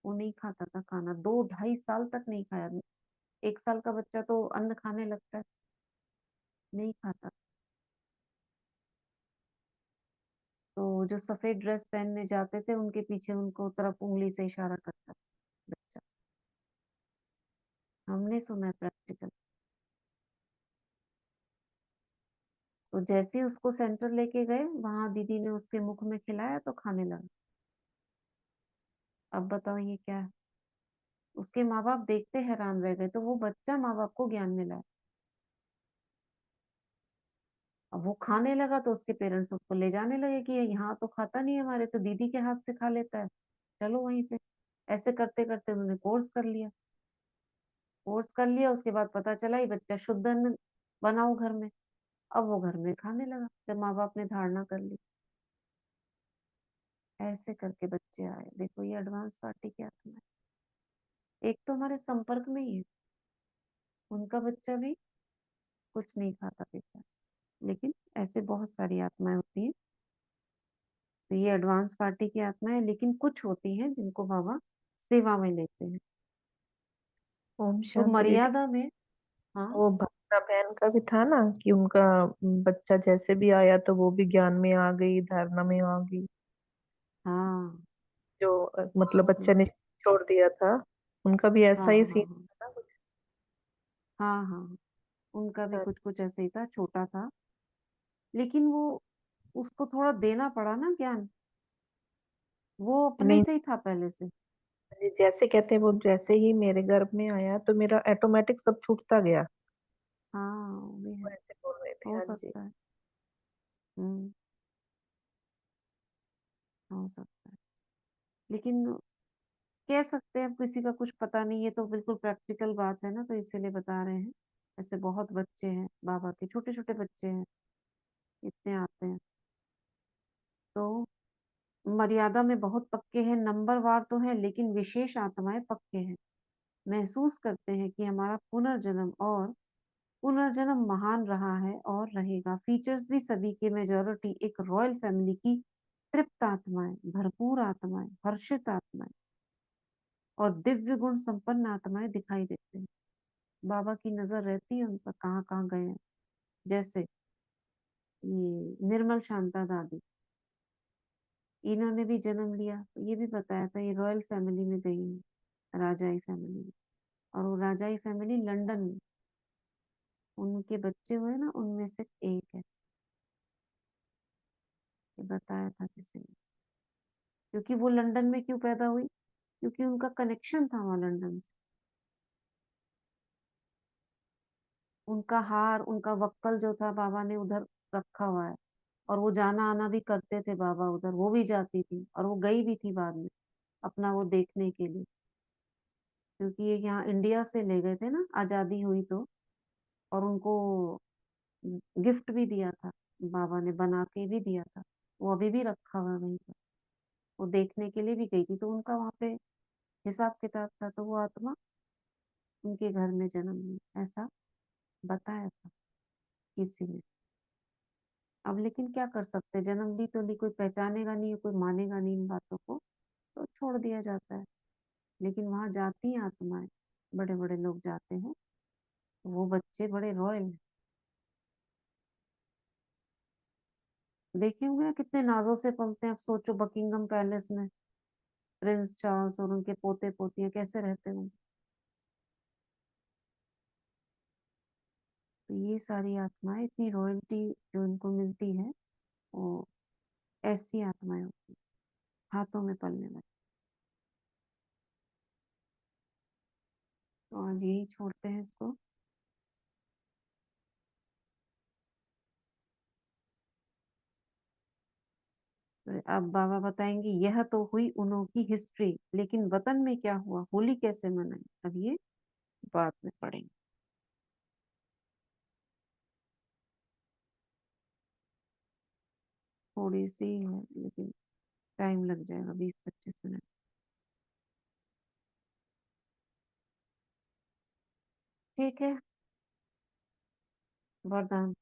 वो नहीं खाता था खाना, 2 ढाई साल तक नहीं खाया। 1 साल का बच्चा तो अन्न खाने लगता है, नहीं खाता। तो जो सफेद ड्रेस पहनने जाते थे उनके पीछे उनको तरफ उंगली से इशारा करता था बच्चा। हमने सुना है प्रैक्टिकल। तो जैसे ही उसको सेंटर लेके गए, वहां दीदी ने उसके मुख में खिलाया तो खाने लगा। अब बताओ ये क्या है। उसके माँ बाप देखते हैरान रह गए, तो वो बच्चा माँ बाप को ज्ञान मिला। अब वो खाने लगा तो उसके पेरेंट्स उसको ले जाने लगे कि ये यहाँ तो खाता नहीं है, हमारे तो दीदी के हाथ से खा लेता है, चलो वहीं पे। ऐसे करते करते उन्होंने कोर्स कर लिया। कोर्स कर लिया, उसके बाद पता चला ये बच्चा शुद्ध अन्न बनाओ घर में। अब वो घर में खाने लगा जब माँ बाप ने धारणा कर ली। ऐसे करके बच्चे आए। देखो ये एडवांस पार्टी की आत्मा है। एक तो हमारे संपर्क में ही है, उनका बच्चा भी कुछ नहीं खाता पीता, लेकिन ऐसे बहुत सारी आत्माएं होती हैं। तो ये एडवांस पार्टी की आत्मा है, लेकिन कुछ होती हैं जिनको बाबा सेवा में लेते हैं। ओम तो शांति दीदी। मर्यादा में, हाँ वो भक्ता बहन का भी था ना कि उनका बच्चा जैसे भी आया तो वो भी ज्ञान में आ गई, धारणा में आ गई। हाँ जो मतलब बच्चे ने छोड़ दिया था, उनका भी हाँ ऐसा ही हाँ सीन हाँ था ना कुछ। हाँ हाँ, उनका भी हाँ, कुछ कुछ ऐसे ही था, छोटा था, लेकिन वो, उसको थोड़ा देना पड़ा ना ज्ञान, वो अपने नहीं से ही था पहले से। जैसे कहते हैं वो, जैसे ही मेरे गर्भ में आया तो मेरा ऑटोमेटिक सब छूटता गया। हाँ वो भी वो है, ऐसे बोल रहे थे, हो हाँ जी। सकता है। हम्म, हो सकता है। लेकिन कह सकते हैं, अब किसी का कुछ पता नहीं, ये तो बिल्कुल प्रैक्टिकल बात है ना, तो इसीलिए बता रहे हैं। ऐसे बहुत बच्चे हैं बाबा के, छोटे छोटे बच्चे हैं, इतने आते हैं। तो मर्यादा में बहुत पक्के हैं, नंबरवार तो है, लेकिन विशेष आत्माएं पक्के हैं, महसूस करते हैं कि हमारा पुनर्जन्म और पुनर्जन्म महान रहा है और रहेगा। फीचर्स भी सभी के मेजॉरिटी एक रॉयल फैमिली की तृप्त आत्माएं, भरपूर आत्माएं, हर्षित आत्माएं और दिव्य गुण संपन्न आत्माएं दिखाई देते हैं। बाबा की नजर रहती है उन पर, कहाँ कहाँ गए हैं। जैसे ये निर्मल शांता दादी, इन्होंने भी जन्म लिया, तो ये भी बताया था, ये रॉयल फैमिली में गई है, राजाई फैमिली में। और वो राजाई फैमिली लंदन में, उनके बच्चे हुए ना, उनमें से एक है, ये बताया था किसी ने। क्योंकि वो लंदन में क्यों पैदा हुई? क्योंकि उनका कनेक्शन था वहां लंदन से। उनका हार, उनका वक्कल जो था, बाबा ने उधर रखा हुआ है, और वो जाना आना भी करते थे बाबा उधर, वो भी जाती थी, और वो गई भी थी बाद में अपना वो देखने के लिए। क्योंकि ये यहाँ इंडिया से ले गए थे ना, आजादी हुई तो, और उनको गिफ्ट भी दिया था, बाबा ने बना के भी दिया था, वो अभी भी रखा हुआ है वहीं पर। वो देखने के लिए भी गई थी, तो उनका वहां पे हिसाब किताब था, तो वो आत्मा उनके घर में जन्म ली, ऐसा बताया था किसी ने। अब लेकिन क्या कर सकते, जन्म ली तो ली, कोई पहचानेगा नहीं, कोई मानेगा नहीं इन बातों को, तो छोड़ दिया जाता है। लेकिन वहां जाती हैं आत्माएं, बड़े बड़े लोग जाते हैं, वो बच्चे बड़े रॉयल हैं। देखे होंगे ना कितने नाजों से पलते हैं। अब सोचो बकिंगम पैलेस में प्रिंस चार्ल्स और उनके पोते पोतियां कैसे रहते होंगे। तो ये सारी आत्माएं, इतनी रॉयल्टी जो इनको मिलती है, वो ऐसी आत्माएं होती हैं, हाथों में पलने वाली। तो आज यही छोड़ते हैं इसको। तो अब बाबा बताएंगे, यह तो हुई उन्हों की हिस्ट्री, लेकिन वतन में क्या हुआ, होली कैसे मनाई, अब ये बाद में पढ़ेंगे। थोड़ी सी है, लेकिन टाइम लग जाएगा, 20-25 मिनट। ठीक है, वरदान।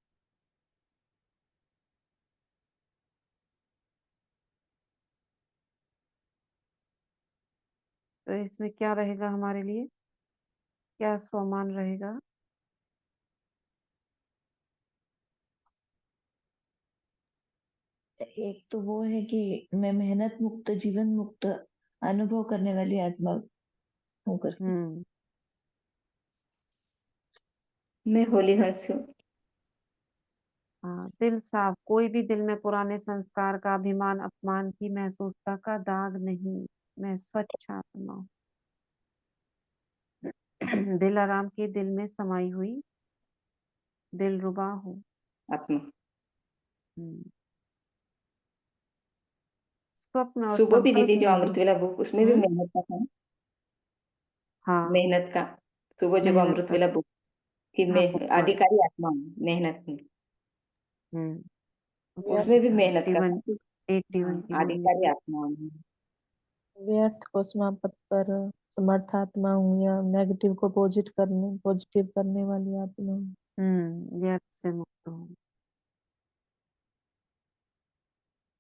तो इसमें क्या रहेगा हमारे लिए, क्या स्वमान रहेगा? एक तो वो है कि मैं मेहनत मुक्त, जीवन मुक्त अनुभव करने वाली आत्मा हूँ करके। मैं होली हंस हूँ। हाँ, दिल साफ, कोई भी दिल में पुराने संस्कार का, अभिमान अपमान की महसूसता का दाग नहीं। मैं स्वच्छ आत्मा हूँ। दिल आराम के दिल में समाई हुई दिल रुबा हूँ। आत्मा हम्म, स्वप्न और सुबह भी दी संकल्प थी जो में अमृत जो वेला बुक, उसमें भी हम्म मेहनत का था। हाँ, मेहनत का, सुबह जब मेहनत अमृत का, वेला बुक कि हाँ मैं बुक पढ़ी। अधिकारी आत्मा हूँ मेहनत में, हम्म उसमें उसमें भी बताया मेहनत का था। 81 की हाँ, होली अधिकारी थी। आत्मा हूँ। व्यर्थ को समाप्त पर समर्थ आत्मा हूँ, या नेगेटिव को पॉजिटिव करने वाली आत्मा हूँ। व्यर्थ से मुक्त हूँ।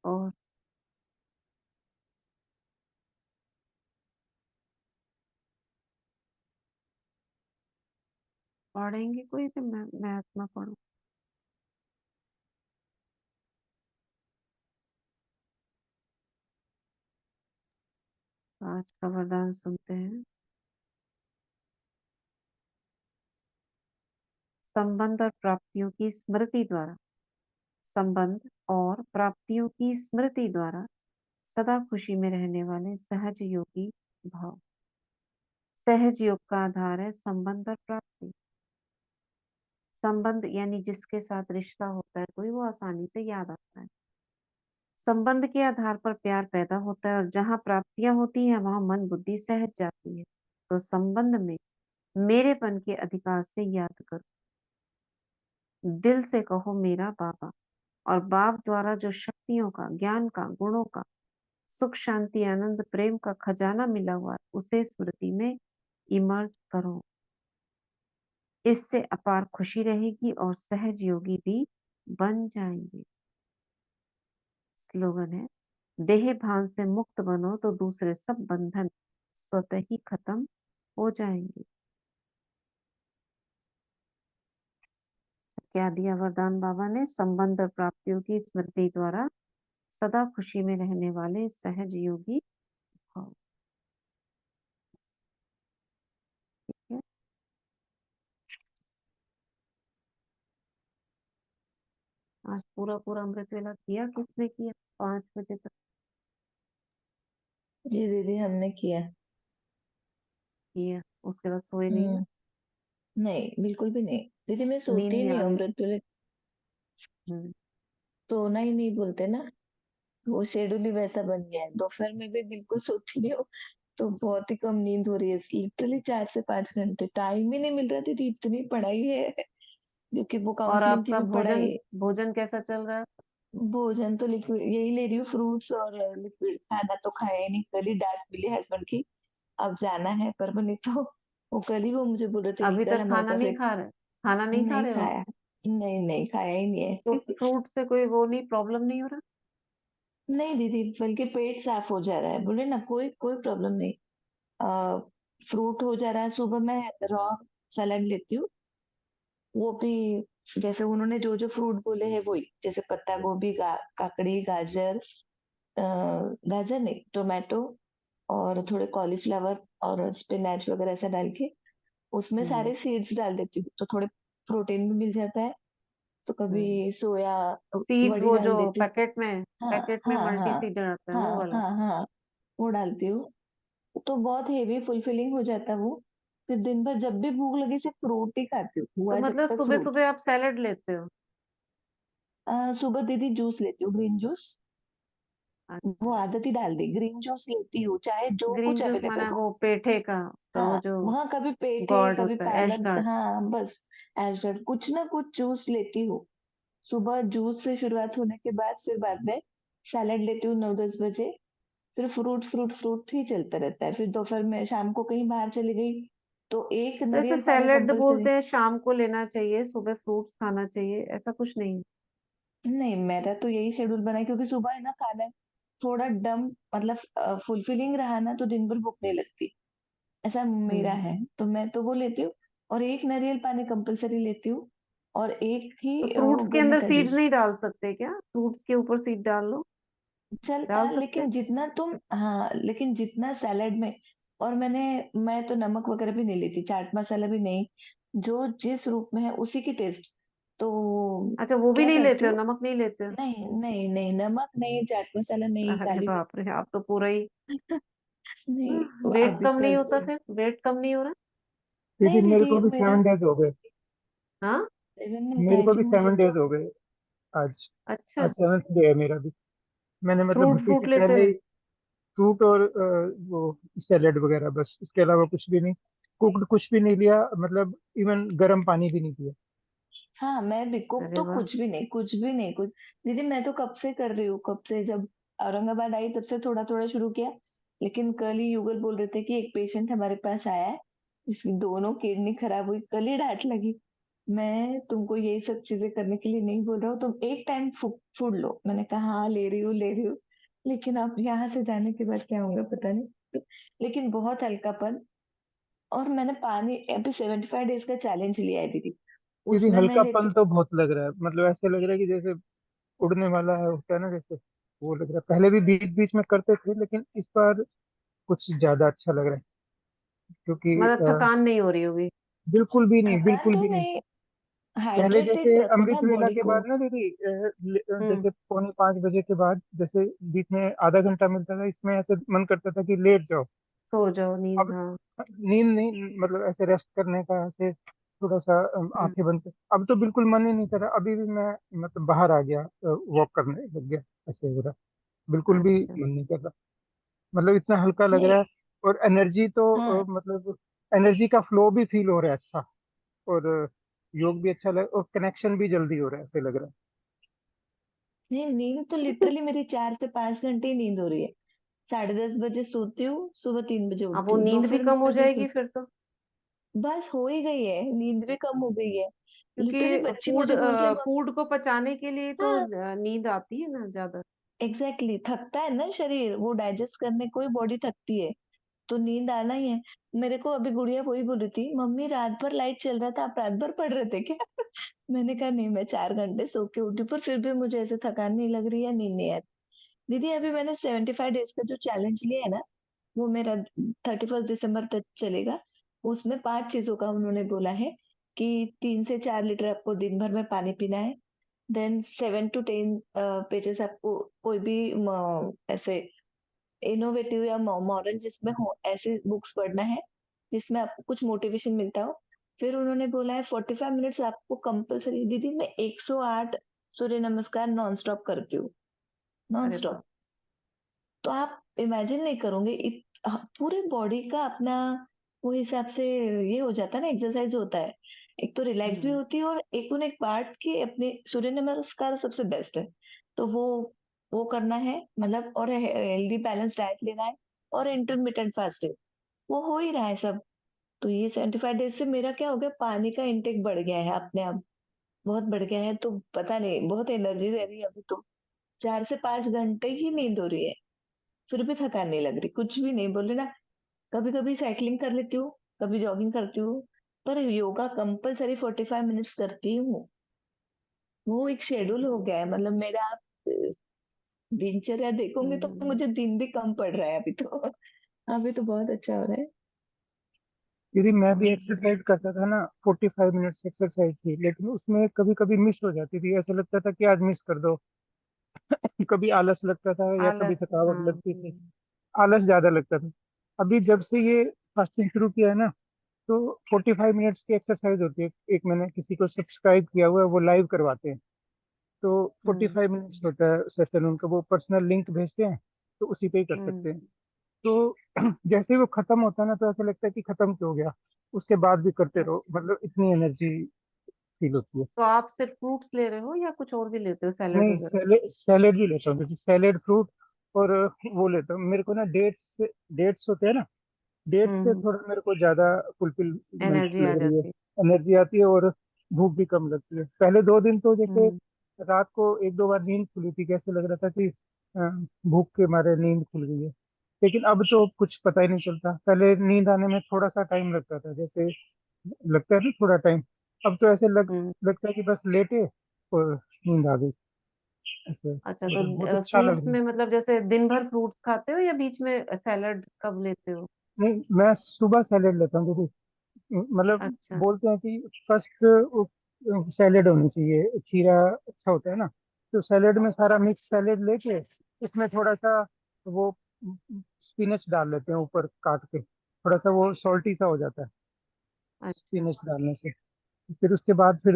और पढ़ेंगे कोई, तो मैं आत्मा पढ़ू। आज का वरदान सुनते हैं। संबंध और प्राप्तियों की स्मृति द्वारा, संबंध और प्राप्तियों की स्मृति द्वारा सदा खुशी में रहने वाले सहज योगी भाव। सहज योग का आधार है संबंध और प्राप्ति। संबंध यानी जिसके साथ रिश्ता होता है कोई, वो आसानी से याद आता है। संबंध के आधार पर प्यार पैदा होता है और जहां प्राप्तियां होती हैं वहां मन बुद्धि सहज जाती है। तो संबंध में मेरेपन के अधिकार से याद करो, दिल से कहो मेरा बाबा, और बाप द्वारा जो शक्तियों का, ज्ञान का, गुणों का, सुख शांति आनंद प्रेम का खजाना मिला हुआ है उसे स्मृति में इमर्ज करो। इससे अपार खुशी रहेगी और सहज योगी भी बन जाएंगे। स्लोगन है, देह भान से मुक्त बनो तो दूसरे सब बंधन स्वतः ही खत्म हो जाएंगे। क्या दिया वरदान बाबा ने? संबंध और प्राप्तियों की स्मृति द्वारा सदा खुशी में रहने वाले सहज योगी भव। ठीक है, आज पूरा पूरा अमृत वेला किया किसने किया? 5 बजे तक जी दीदी हमने किया। किया, उसके बाद सोए नहीं ना? नहीं बिल्कुल भी नहीं दीदी, मैं नींद सोती ही नहीं नहीं आ हूँ रही? अमृत वेले। हम्म, सोना ही नहीं बोलते ना, वो शेड्यूल ही वैसा बन गया है। दोपहर में भी बिल्कुल सोती नहीं हूँ, तो बहुत ही कम नींद हो रही है। लिटरली 4 से 5 घंटे टाइम ही नहीं मिल रहा थी, इतनी पढ़ाई है क्योंकि वो और काउंसलिंग की आपका भी पढ़ाई भोजन है। भोजन कैसा चल रहा है? भोजन तो लिक्विड यही ले रही हूँ, फ्रूट्स और लिक्विड। खाना तो खाया ही नहीं, कल ही डांट मिली हस्बैंड की। अब जाना है परभनी तो वो कल ही वो मुझे बोल रहे थे कि अभी कल तक हमारे खाना पास नहीं एक। खा रहे? खाना नहीं खा नहीं रहे हो आप? खाया, नहीं नहीं खाया ही नहीं तो है। फ्रूट से कोई वो नहीं, प्रॉब्लम नहीं हो रहा? नहीं दीदी, बल्कि पेट साफ हो जा रहा है, बोले ना, कोई कोई प्रॉब्लम नहीं। आ, फ्रूट हो जा रहा है। सुबह मैं रॉ सलाद लेती हूँ, वो भी जैसे उन्होंने जो जो फ्रूट बोले हैं वही, जैसे पत्ता गोभी, काकड़ी, गाजर, गाजर नहीं, टोमेटो, और थोड़े कॉलीफ्लावर और स्पिनच वगैरह ऐसा डाल के उसमें हम्म, सारे सीड्स डाल देती हूँ, तो थोड़े प्रोटीन भी मिल जाता है। तो कभी हम्म। सोया सीड्स वड़ी वो जो डाल देती हूँ। पैकेट हाँ में हाँ मल्टी हाँ सीड आता है वो हाँ वाला? हाँ हाँ, वो डालती हूँ। तो बहुत हेवी फुलफिलिंग हो जाता है वो। फिर दिन भर जब भी भूख लगे सिर्फ फ्रूट ही खाती हूँ, तो हुआ जब मतलब तक सुबह फ्रूट। सुबह आप सैलेड लेते हो? सुबह दीदी जूस लेती हूँ, ग्रीन जूस। वो अच्छा, आदत ही डाल दी, ग्रीन जूस लेती हूँ चाहे जो ग्रीन कुछ जूस माना अवेलेबल है हो। वो पेठे का? तो वो हाँ जो वहाँ कभी पेठे, गॉर्ड कभी होता है, ऐश पालक, गार्ड। हाँ बस एजड कुछ ना कुछ जूस लेती हूँ। सुबह जूस से शुरुआत होने के बाद फिर बाद में सैलेड लेती हूँ 9-10 बजे। फिर फ्रूट फ्रूट फ्रूट ही चलता रहता है। फिर दोपहर में शाम को कहीं बाहर चली गई तो एक तो ऐसे नारियल पानी सैलेड कंपलसरी। बोलते हैं शाम को लेना चाहिए, सुबह फ्रूट्स खाना चाहिए, ऐसा कुछ नहीं है? नहीं मेरा तो यही शेड्यूल बना है, क्योंकि सुबह है ना खाना थोड़ा डम, मतलब फुलफिलिंग रहा ना तो दिन भर भूख नहीं लगती। ऐसा मेरा हम्म। है, तो मैं तो वो लेती हूँ। और एक नारियल पानी कंपलसरी लेती हूँ, और एक ही तो वो फ्रूट्स के गन्ने अंदर का सीड्स जूस। नहीं डाल सकते क्या? फ्रूट्स के ऊपर सीड डाल लो। चलता डाल है, सकते हैं? लेकिन जितना तुम, हाँ लेकिन जितना सैलेड में। और मैं तो नमक वगैरह भी नहीं लेती, चाट मसाला भी नहीं, जो जिस रूप में है उसी की टेस्ट। तो अच्छा, वो भी क्या नहीं करती लेते हो? हूँ, नमक नहीं लेते हो? नहीं नहीं नहीं, नमक नहीं, चाट मसाला नहीं, अरे काली बाप रे, आप तो पूरा ही मिर्च नहीं। वो वेट अभी कम नहीं कल होता? फिर वेट कम नहीं हो रहा? दीदी नहीं मेरे दीदी को भी मेरा 7 डेज हो गए। हाँ, इवन मिलता मेरे है को जी भी मुझे 7 डेज तो। हो गए आज। अच्छा। आज 7th डे है मेरा भी। मैंने मतलब फ्रूट भर्ती फ्रूट से लेते पहले हो? ही फ्रूट और वो सैलेड वगैरह, बस इसके अलावा कुछ भी नहीं। कुक्ड कुछ भी नहीं लिया, मतलब इवन गर्म पानी भी नहीं पिया। हाँ मैं भी कुक अरे तो वाह। कुछ भी नहीं, कुछ भी नहीं कुछ। दीदी मैं तो कब से कर रही हूँ, कब से जब औरंगाबाद आई तब से थोड़ा थोड़ा शुरू किया। लेकिन कल ही युगल बोल रहे थे कि एक पेशेंट हमारे पास आया है जिसकी दोनों किडनी खराब हुई, कल ही डांट लगी। मैं तुमको यही सब चीजें करने के लिए नहीं बोल रहा हूँ, तुम एक टाइम फूड लो। मैंने कहा हाँ ले रही हूँ ले रही हूँ। लेकिन अब यहाँ से जाने के बाद क्या होगा पता नहीं। लेकिन बहुत हल्कापन। और मैंने पानी अभी 75 डेज का चैलेंज लिया है दीदी। दीदी उसमें मैं लेती हल्कापन तो बहुत लग रहा है, मतलब ऐसे लग रहा है कि जैसे उड़ने वाला है, होता है ना जैसे, वो लग रहा है। पहले भी बीच बीच में करते थे, लेकिन इस बार कुछ ज्यादा अच्छा लग रहा है, क्योंकि मतलब थकान नहीं हो रही होगी? बिल्कुल भी नहीं, थकान बिल्कुल तो भी नहीं। नहीं, पहले हाइड्रेटेड जैसे रखो ना अमृत वेला बॉडी के को। बाद ना दीदी, हम्म। जैसे 4:45 बजे के बाद जैसे बीच में आधा घंटा मिलता था, इसमें ऐसे मन करता था कि लेट जाओ। सो जाओ, नींद, अब हाँ। नींद नहीं, मतलब ऐसे रेस्ट करने का, ऐसे थोड़ा सा हम्म। आंखें बंद कर, अब तो बिल्कुल मन ही नहीं कर रहा। अभी भी मैं मतलब बाहर आ गया, वॉक करने लग गया, ऐसे हो रहा। बिल्कुल भी अच्छा। मन नहीं कर रहा, मतलब इतना हल्का लग नहीं। रहा है। और एनर्जी तो हाँ। मतलब एनर्जी का फ्लो भी फील हो रहा है अच्छा। और योग भी अच्छा लग, और कनेक्शन भी जल्दी हो रहा है, ऐसे लग रहा है। नहीं, नींद तो लिटरली मेरी 4 से 5 घंटे ही नींद हो रही है। 10:30 बजे सोती हूँ, सुबह 3 बजे अब वो उठती हूँ, नींद भी दोपहर कम हो में भी जाएगी फिर तो, बस हो ही गई है, नींद भी कम हो गई है। लिटरली क्योंकि बच्ची मुझे बोल रहे फूड को पचाने के लिए तो हाँ, नींद आती है ना ज्यादा। एग्जैक्टली थकता है ना शरीर, वो डाइजेस्ट करने को ही बॉडी थकती है, तो नींद आना ही है। मेरे को अभी गुड़िया वही बोल रही थी, मम्मी रात भर लाइट चल रहा था, आप रात भर पढ़ रहे थे क्या? मैंने कहा नहीं, मैं 4 घंटे सो के उठी, पर फिर भी मुझे ऐसे थकान नहीं लग रही है, नींद नहीं आ रही। दीदी अभी मैंने 75 डेज का जो चैलेंज लिया है ना, वो मेरा 31 दिसंबर तक चलेगा। उसमें 5 चीजों का उन्होंने बोला है कि 3 से 4 लीटर आपको दिन भर में पानी पीना है। देन 7 to 10 पेजेस आपको कोई भी ऐसे इनोवेटिव या मॉडर्न जिसमें हो ऐसे बुक्स पढ़ना है जिसमें आपको कुछ मोटिवेशन मिलता हो। फिर उन्होंने बोला है 45 मिनट्स आपको कंपलसरी, दीदी मैं 108 सूर्य नमस्कार नॉन स्टॉप करती हूँ, नॉन अरे स्टॉप। बाप। तो आप इमेजिन नहीं करोगे पूरे बॉडी का अपना वो हिसाब से ये हो जाता है ना, एक्सरसाइज होता है, एक तो रिलैक्स भी हम्म। होती है और एक उन एक पार्ट की अपने सूर्य नमस्कार सबसे बेस्ट है। तो वो करना है मतलब, और हेल्दी बैलेंस डाइट लेना है, और इंटरमिटेंट फास्टिंग, वो हो ही रहा है सब। तो ये 75 डेज से मेरा क्या हो गया, पानी का इंटेक बढ़ गया है अपने आप, बहुत बढ़ गया है, तो पता नहीं बहुत एनर्जी रह रही है अभी तो। 4 से 5 घंटे ही नींद हो रही है, फिर भी थकान नहीं लग रही, कुछ भी नहीं बोले ना। कभी कभी साइकिलिंग कर लेती हूँ, कभी जॉगिंग करती हूँ, पर योगा कंपलसरी 45 मिनट्स करती हूँ। वो एक शेड्यूल हो गया है, मतलब मेरा आप दिनचर्या देखोगे तो हम्म। मुझे दिन भी कम पड़ रहा है अभी तो। अभी तो बहुत अच्छा हो रहा है। यदि मैं भी एक्सरसाइज करता था ना, 45 मिनट्स एक्सरसाइज थी, लेकिन उसमें कभी कभी मिस हो जाती थी, ऐसा लगता था कि आज मिस कर दो। कभी आलस लगता था या कभी आलस, थकावट हाँ। लगती थी, आलस ज्यादा लगता था। अभी जब से ये फास्टिंग शुरू किया है ना, तो 45 मिनट्स की एक्सरसाइज होती है। एक मैंने किसी को सब्सक्राइब किया हुआ है, वो लाइव करवाते हैं। तो फोर्टी हम्म। फाइव मिनट्स होता है सेशन उनका, वो पर्सनल लिंक भेजते हैं, तो उसी पे ही कर हम्म। सकते हैं। तो जैसे ही वो खत्म होता है ना, तो ऐसा लगता है कि खत्म क्यों हो गया, उसके बाद भी करते रहो, अच्छा, मतलब इतनी एनर्जी फील होती है। तो आप सिर्फ फ्रूट्स ले रहे हो या कुछ और भी लेते हो, सैलेड नहीं, वगैरह? सैलेड भी लेता हूँ, जैसे सैलेड, फ्रूट, और वो लेता हूँ। मेरे को ना डेट्स होते हैं ना, डेट्स से हम्म। थोड़ा मेरे को ज्यादा फुलफिलमेंट एनर्जी आ लग रही है, जाती है। एनर्जी आती है, और भूख भी कम लगती है। पहले 2 दिन तो जैसे हम्म। रात को 1-2 बार नींद खुली थी, कैसे लग रहा था कि भूख के मारे नींद खुल गई है। लेकिन अब तो कुछ पता ही नहीं चलता, पहले नींद आने में थोड़ा सा टाइम लगता था, जैसे लगता है ना थोड़ा टाइम, अब तो ऐसे हम्म। लगता है कि बस लेटे और नींद आ गई, ऐसे अच्छा, मतलब बहुत तो अच्छा लग फ्रूट्स रहा है। में मतलब जैसे दिन भर फ्रूट्स खाते हो या बीच में सैलेड कब लेते हो? नहीं, मैं सुबह सैलेड लेता हूँ, क्योंकि मतलब अच्छा। बोलते हैं कि फर्स्ट सैलेड होनी चाहिए, खीरा अच्छा होता है ना। तो सैलेड में सारा मिक्स सैलेड लेके उसमें थोड़ा सा वो स्पिनच डाल लेते हैं ऊपर काट के, थोड़ा सा वो सॉल्टी सा हो जाता है अच्छा। स्पिनच डालने से। फिर उसके बाद फिर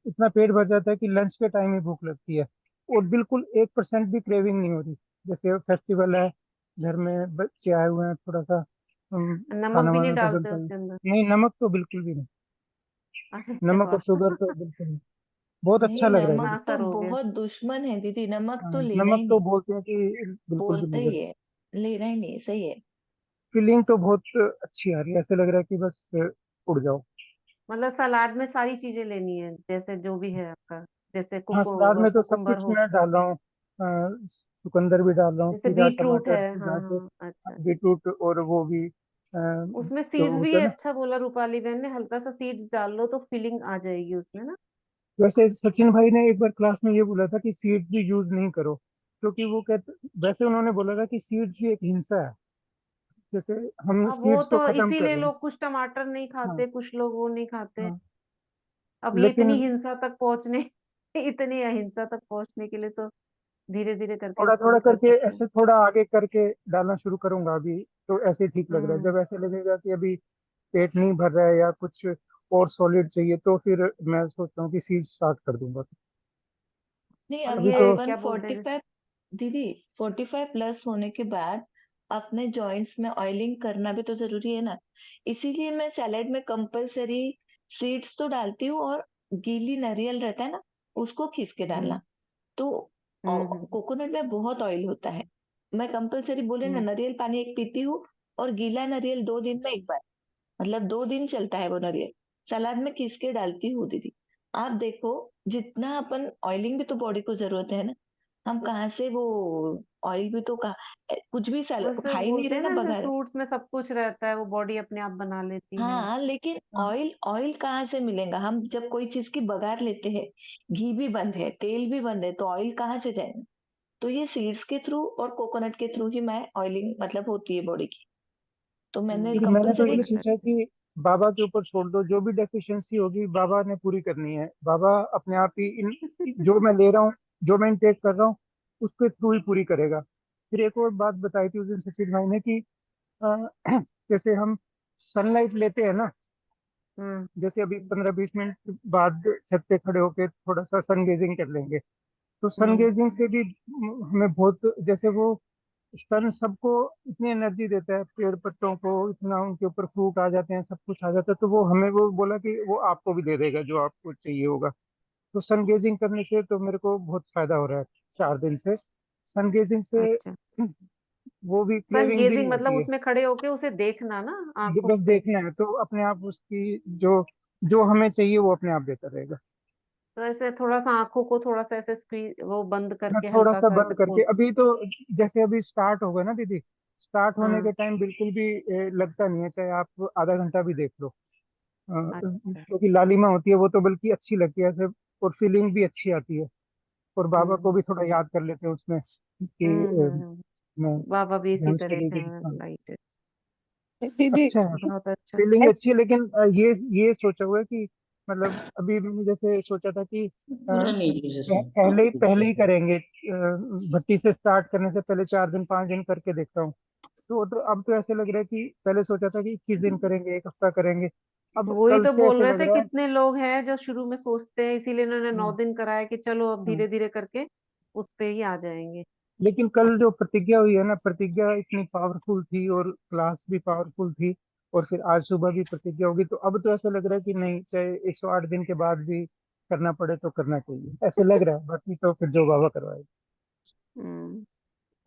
इतना पेट भर जाता है कि लंच के टाइम ही भूख लगती है, और बिल्कुल 1% भी क्रेविंग नहीं हो रही। जैसे फेस्टिवल है, घर में बच्चे आए हुए हैं, थोड़ा सा नमक खाना भी नहीं वाना तो डालते बनता नहीं। उसके अंदर? नहीं, नमक तो बिल्कुल भी नहीं, अरे नमक और वाह। शुगर तो बिल्कुल नहीं। बहुत अच्छा नहीं, लग रहा है इतना नमक ये। तो असर हो गया। बहुत दुश्मन है दीदी, नमक हाँ, तो लेना नमक ही तो नहीं, बोलते हैं कि बिल्कुल भी बोलते नहीं ही करते। है, लेना ही नहीं, सही है। फीलिंग तो बहुत अच्छी आ रही है, ऐसे लग रहा है कि बस उड़ जाओ। मतलब सलाद में सारी चीजें लेनी है, जैसे जो भी है आपका, जैसे हाँ, सलाद में तो सब कुकुम्बर कुछ हो, मैं डाल रहा हूँ, चुकंदर भी डाल रहा हूँ, जैसे खीरा, बीटरूट है, टमाटर, हाँ गाजर, हाँ, अच्छा। बीटरूट, और वो भी उसमें जो सीड्स भी होता है ना। अच्छा बोला रूपाली बहन ने, हल्का सा सीड्स डाल लो तो फीलिंग आ जाएगी उसमें ना। वैसे सचिन भाई ने एक बार क्लास में ये बोला था कि सीड्स भी यूज नहीं करो, क्योंकि वो कहते, वैसे उन्होंने बोला था कि सीड्स भी एक हिंसा है, जैसे हम अब वो सीड्स को तो खत्म कर इसीलिए रहे हैं। लोग कुछ टमाटर नहीं हाँ, खाते, कुछ लोग वो नहीं खाते। हाँ, अब ये इतनी लेकिन हिंसा तक पहुंचने इतनी अहिंसा तक पहुंचने के लिए तो धीरे धीरे करके थोड़ा इसको थोड़ा भी कर करके सकते हैं। ऐसे थोड़ा आगे करके डालना शुरू करूंगा अभी। तो ऐसे ठीक लग रहा है, हम्म। जब ऐसे लगेगा कि अभी पेट नहीं भर रहा है या कुछ और सॉलिड चाहिए, तो फिर मैं सोचता हूँ कि सीड स्टार्ट कर दूंगा। नहीं, और अब अभी ये तो अपन क्या बोलते फोर्टी हैं? फाइव दीदी 45 प्लस होने के बाद अपने जॉइंट्स में ऑयलिंग करना भी तो जरूरी है ना। इसीलिए मैं सैलेड में कंपलसरी सीड्स तो डालती हूँ, और गीली नारियल रहता है ना, उसको खींच के डालना। हम्म तो हम्म कोकोनट में बहुत ऑयल होता है। मैं कंपलसरी बोले ना, हम्म नारियल पानी एक पीती हूँ, और गीला नारियल 2 दिन में एक बार, मतलब 2 दिन चलता है वो नारियल। सलाद में खींच के डालती हूँ दीदी। आप देखो, जितना अपन ऑयलिंग भी तो बॉडी को जरूरत है ना, हम कहाँ से वो ऑयल भी तो कुछ भी वैसे खा ही नहीं बोलते रहे हैं ना ना, जैसे बगैर। फ्रूट्स में सब कुछ रहता है, वो बॉडी अपने आप बना लेती है। हाँ, लेकिन ऑयल ऑयल कहाँ से मिलेगा? हम जब कोई चीज की बघार लेते हैं, घी भी बंद है, तेल भी बंद है, तो ऑयल कहाँ से जाएगा? तो ये सीड्स के थ्रू और कोकोनट के थ्रू ही मैं ऑयलिंग मतलब होती है बॉडी की। तो मैंने दीदी मैंने तो कंपलसरी। ये सोचा कि बाबा के ऊपर छोड़ दो, जो भी डेफिशिएंसी होगी बाबा ने पूरी करनी है। बाबा अपने आप ही इन जो मैं ले रहा हूँ, जो मैं इनटेक कर रहा हूँ, उसके थ्रू ही पूरी करेगा। फिर एक और बात बताई थी उस दिन सचिन भाई ने कि अ, जैसे हम सनलाइट लेते हैं ना, हम्म जैसे अभी 15-20 मिनट बाद छत पे खड़े होके थोड़ा सा सन गेजिंग कर लेंगे, तो सन हम्म गेजिंग से भी हमें बहुत, जैसे वो सन सबको इतनी एनर्जी देता है, पेड़ पत्तों को इतना, उनके ऊपर फ्रूट आ जाते हैं, सब कुछ आ जाता है, तो वो हमें वो बोला कि वो आपको भी दे देगा जो आपको चाहिए होगा। तो सन गेजिंग करने से तो मेरे को बहुत फायदा हो रहा है 4 दिन से। सन गेजिंग से अच्छा, वो भी सन क्रेविंग भी नहीं गेजिंग मतलब होती है। उसमें खड़े होके उसे देखना ना ये आंखों बस से। देखना है, तो अपने आप उसकी जो जो हमें चाहिए वो अपने आप देता रहेगा। तो ऐसे थोड़ा सा आंखों को थोड़ा सा ऐसे स्क्रीन वो बंद मैं करके थोड़ा हल्का सा सा ऐसे बंद करके, खोल। अभी तो जैसे अभी स्टार्ट होगा ना दीदी, स्टार्ट होने हाँ, के टाइम बिल्कुल भी लगता नहीं है, चाहे आप आधा घंटा भी देख लो। अच्छा। क्योंकि लालिमा होती है वो तो बल्कि अच्छी लगती है ऐसे, और फीलिंग भी अच्छी आती है। और बाबा को हम्म भी थोड़ा याद कर लेते हैं उसमें कि मैं बाबा भी इसी ध्यान से तरह के लेके, हैं, हाँ, लाइट। दीदी अच्छा है, बहुत अच्छा। फीलिंग अच्छी है। लेकिन ये सोचा हुआ है कि मतलब अभी मैंने जैसे सोचा था कि पूरा नहीं जीसस पहले ही करेंगे, भट्टी से स्टार्ट करने से पहले 4 दिन 5 दिन करके देखता हूँ। तो अब तो ऐसे लग रहा है कि पहले सोचा था कि 21 दिन करेंगे, एक हफ्ता करेंगे, अब वही कल तो से बोल ऐसे रहे लग थे, रहा है। कितने लोग हैं जो शुरू में सोचते हैं, इसीलिए इन्होंने 9 दिन कराया कि चलो अब हाँ, धीरे धीरे करके उस पे ही आ जाएंगे। लेकिन कल जो प्रतिज्ञा हुई है ना, प्रतिज्ञा इतनी पावरफुल थी और क्लास भी पावरफुल थी, और फिर आज सुबह भी प्रतिज्ञा होगी, तो अब तो ऐसा लग रहा है कि नहीं, चाहे 108 दिन के बाद भी करना पड़े तो करना चाहिए, ऐसे लग रहा है। बाकी तो फिर जो बाबा करवाए। हम्म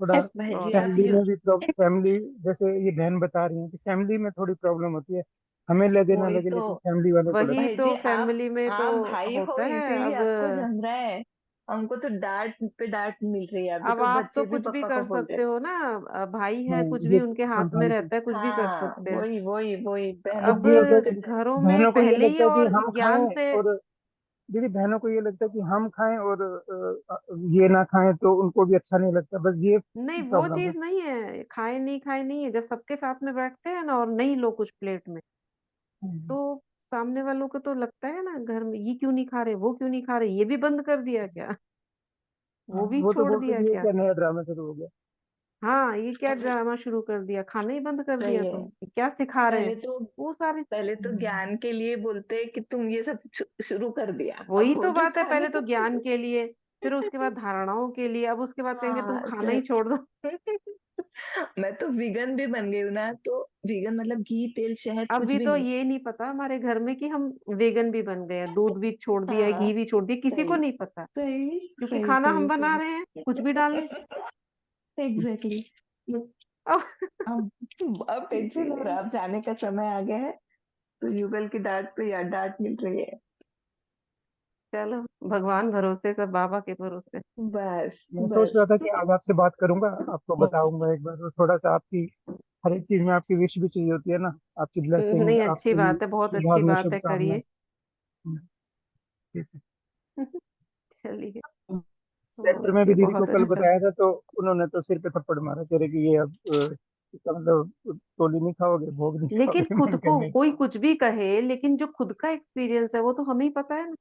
थोड़ा भाई जी आप फैमिली में भी फैमिली, जैसे ये बहन बता रही है कि फैमिली में थोड़ी प्रॉब्लम होती है, हमें लगे ना वही लगे तो। लेकिन फैमिली वालों को वही भाई लगता तो जी फैमिली में तो आप भाई हो, होता है इसीलिए अब। आपको जम रहा है। हमको तो डांट पे डांट मिल रही है, अभी अब तो आप तो बच्चे भी कुछ भी पापा कर को बोल रहे सकते हो ना, भाई है। है, हाँ, कुछ ये भी उनके हाँ, हाथ में भाई जी। रहता है, कुछ भी कर हाँ, सकते हैं। वही वही वही बहनों अब अब की ये होता है कि दिक्कत है। घरों में बहनों को ये पहले ही लगता है कि और हम ज्ञान खाएं, से। और दीदी बहनों को ये लगता है कि हम खाएं और ये ना खाएं तो उनको भी अच्छा नहीं लगता, बस ये नहीं, वो प्रॉब्लम है। चीज नहीं है, खाए नहीं खाए नहीं है, जब सबके साथ में बैठते हैं ना और नहीं लो कुछ प्लेट में, हम्म। तो सामने वालों को तो लगता है ना, घर में ये क्यों नहीं खा रहे, वो क्यों नहीं खा रहे, ये भी बंद कर दिया क्या, हाँ, वो भी वो तो छोड़ बोलते दिया कि ये क्या। क्या नया ड्रामा शुरू हो गया। हाँ, ये क्या ड्रामा शुरू कर दिया, खाना ही बंद कर दिया सही है। तुम, ये क्या सिखा रहे पहले हैं। तो वो सारी, पहले तो ज्ञान के लिए बोलते हैं कि तुम ये सब शुरू कर दिया, अब वही तो बोल रहे बात है, खाने पहले तो कब ज्ञान शुरू। के लिए, फिर उसके बाद धारणाओं के लिए, अब उसके बाद कहेंगे तुम हाँ खाना ही छोड़ दो। मैं तो वीगन भी बन गई हूँ ना, तो वीगन मतलब घी तेल शहद कुछ अभी भी तो नहीं। ये नहीं पता हमारे घर में कि हम वेगन भी बन गए हैं, दूध भी छोड़ दिया है, हाँ, घी भी छोड़ दिया, किसी को सही नहीं पता, सही क्योंकि सही खाना हम सही बना सही। रहे हैं, कुछ भी डाल लो। एग्जैक्टली। अब अब टेंशन हो रहा इसीलिए है, अब जाने का समय आ गया है, तो युगल की डांट पे या डांट मिल रही है। चलो, भगवान भरोसे, सब बाबा के भरोसे। बस मैं सोच रहा बस। था कि आज आपसे बात करूंगा, आपको बताऊंगा एक बार, और थोड़ा सा आपकी हर एक चीज में आपकी विश भी चाहिए होती है ना, आपकी ब्लेसिंग, नहीं, अच्छी आपकी बात है, बहुत अच्छी शुभभावना बात है, शुभकामनाएं। करिए। ठीक है। चलिए। सेंटर में भी ओके, दीदी को बहुत कल अच्छा। बताया था, तो उन्होंने तो सिर पे थप्पड़ मारा, कह रहे कि ये अब इसका मतलब टोली नहीं खाओगे, भोग नहीं लेकिन खाओगे। खुद मैंने कहा को नहीं। कोई कुछ भी कहे, लेकिन जो खुद का एक्सपीरियंस है वो तो हमें ही पता है ना।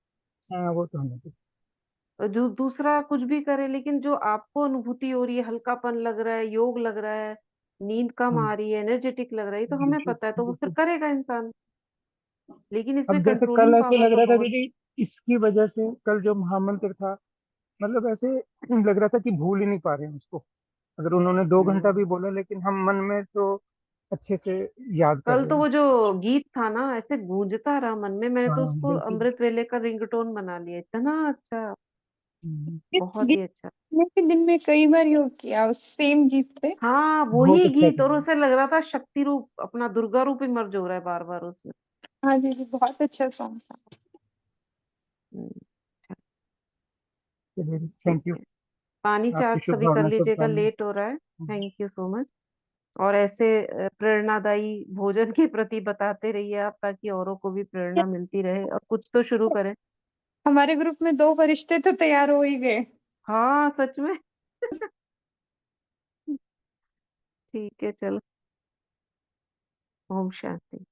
हाँ, वो तो हमें और जो दूसरा कुछ भी करे, लेकिन जो आपको अनुभूति हो रही है, हल्कापन लग रहा है, योग लग रहा है, नींद कम हाँ, आ रही है, एनर्जेटिक लग रहा है, ये तो हमें बिल्कुल पता है, तो वो फिर बिल्कुल। करेगा इंसान। लेकिन इसमें अब जैसे कल कंट्रोलिंग ऐसे पावर लग तो रहा था बहुत। दीदी, इसकी वजह से कल जो महामंत्र था, मतलब ऐसे लग रहा था कि भूल ही नहीं पा रहे हैं उसको। अगर उन्होंने 2 घंटा भी बोला, लेकिन हम मन में तो अच्छे से याद कर कल रहे तो हैं। वो जो गीत था ना ऐसे गूंजता रहा मन में, मैंने तो हाँ उसको बिल्कुल। अमृत वेले का रिंगटोन बना लिया, इतना अच्छा, हम्म, इस बहुत गीत ही अच्छा। ने भी दिन में कई बार योग किया उस सेम गीत पे। हाँ बहुत वही अच्छा गीत, था। और उसे लग रहा था शक्ति रूप, अपना दुर्गा रूप इमर्ज हो रहा है बार बार उसमें। हाँ दीदी, बहुत अच्छा सॉन्ग था। हम्म, चलिए, ठीक थैंक यू। है, पानी आपकी चार्ट सभी कर शुभकामनाएं, लीजिएगा, शुभकामनाएं। लेट हो रहा है। Thank you so much. और ऐसे प्रेरणादायी भोजन के प्रति बताते रहिए आप, ताकि औरों को भी प्रेरणा मिलती रहे, और कुछ तो शुरू करें। हमारे ग्रुप में 2 फरिश्ते तो तैयार हो ही गए। हाँ सच में। ठीक है चलो, ओम शांति।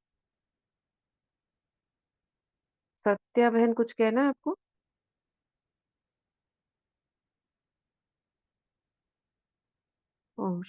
सत्या बहन कुछ कहना है आपको? ओम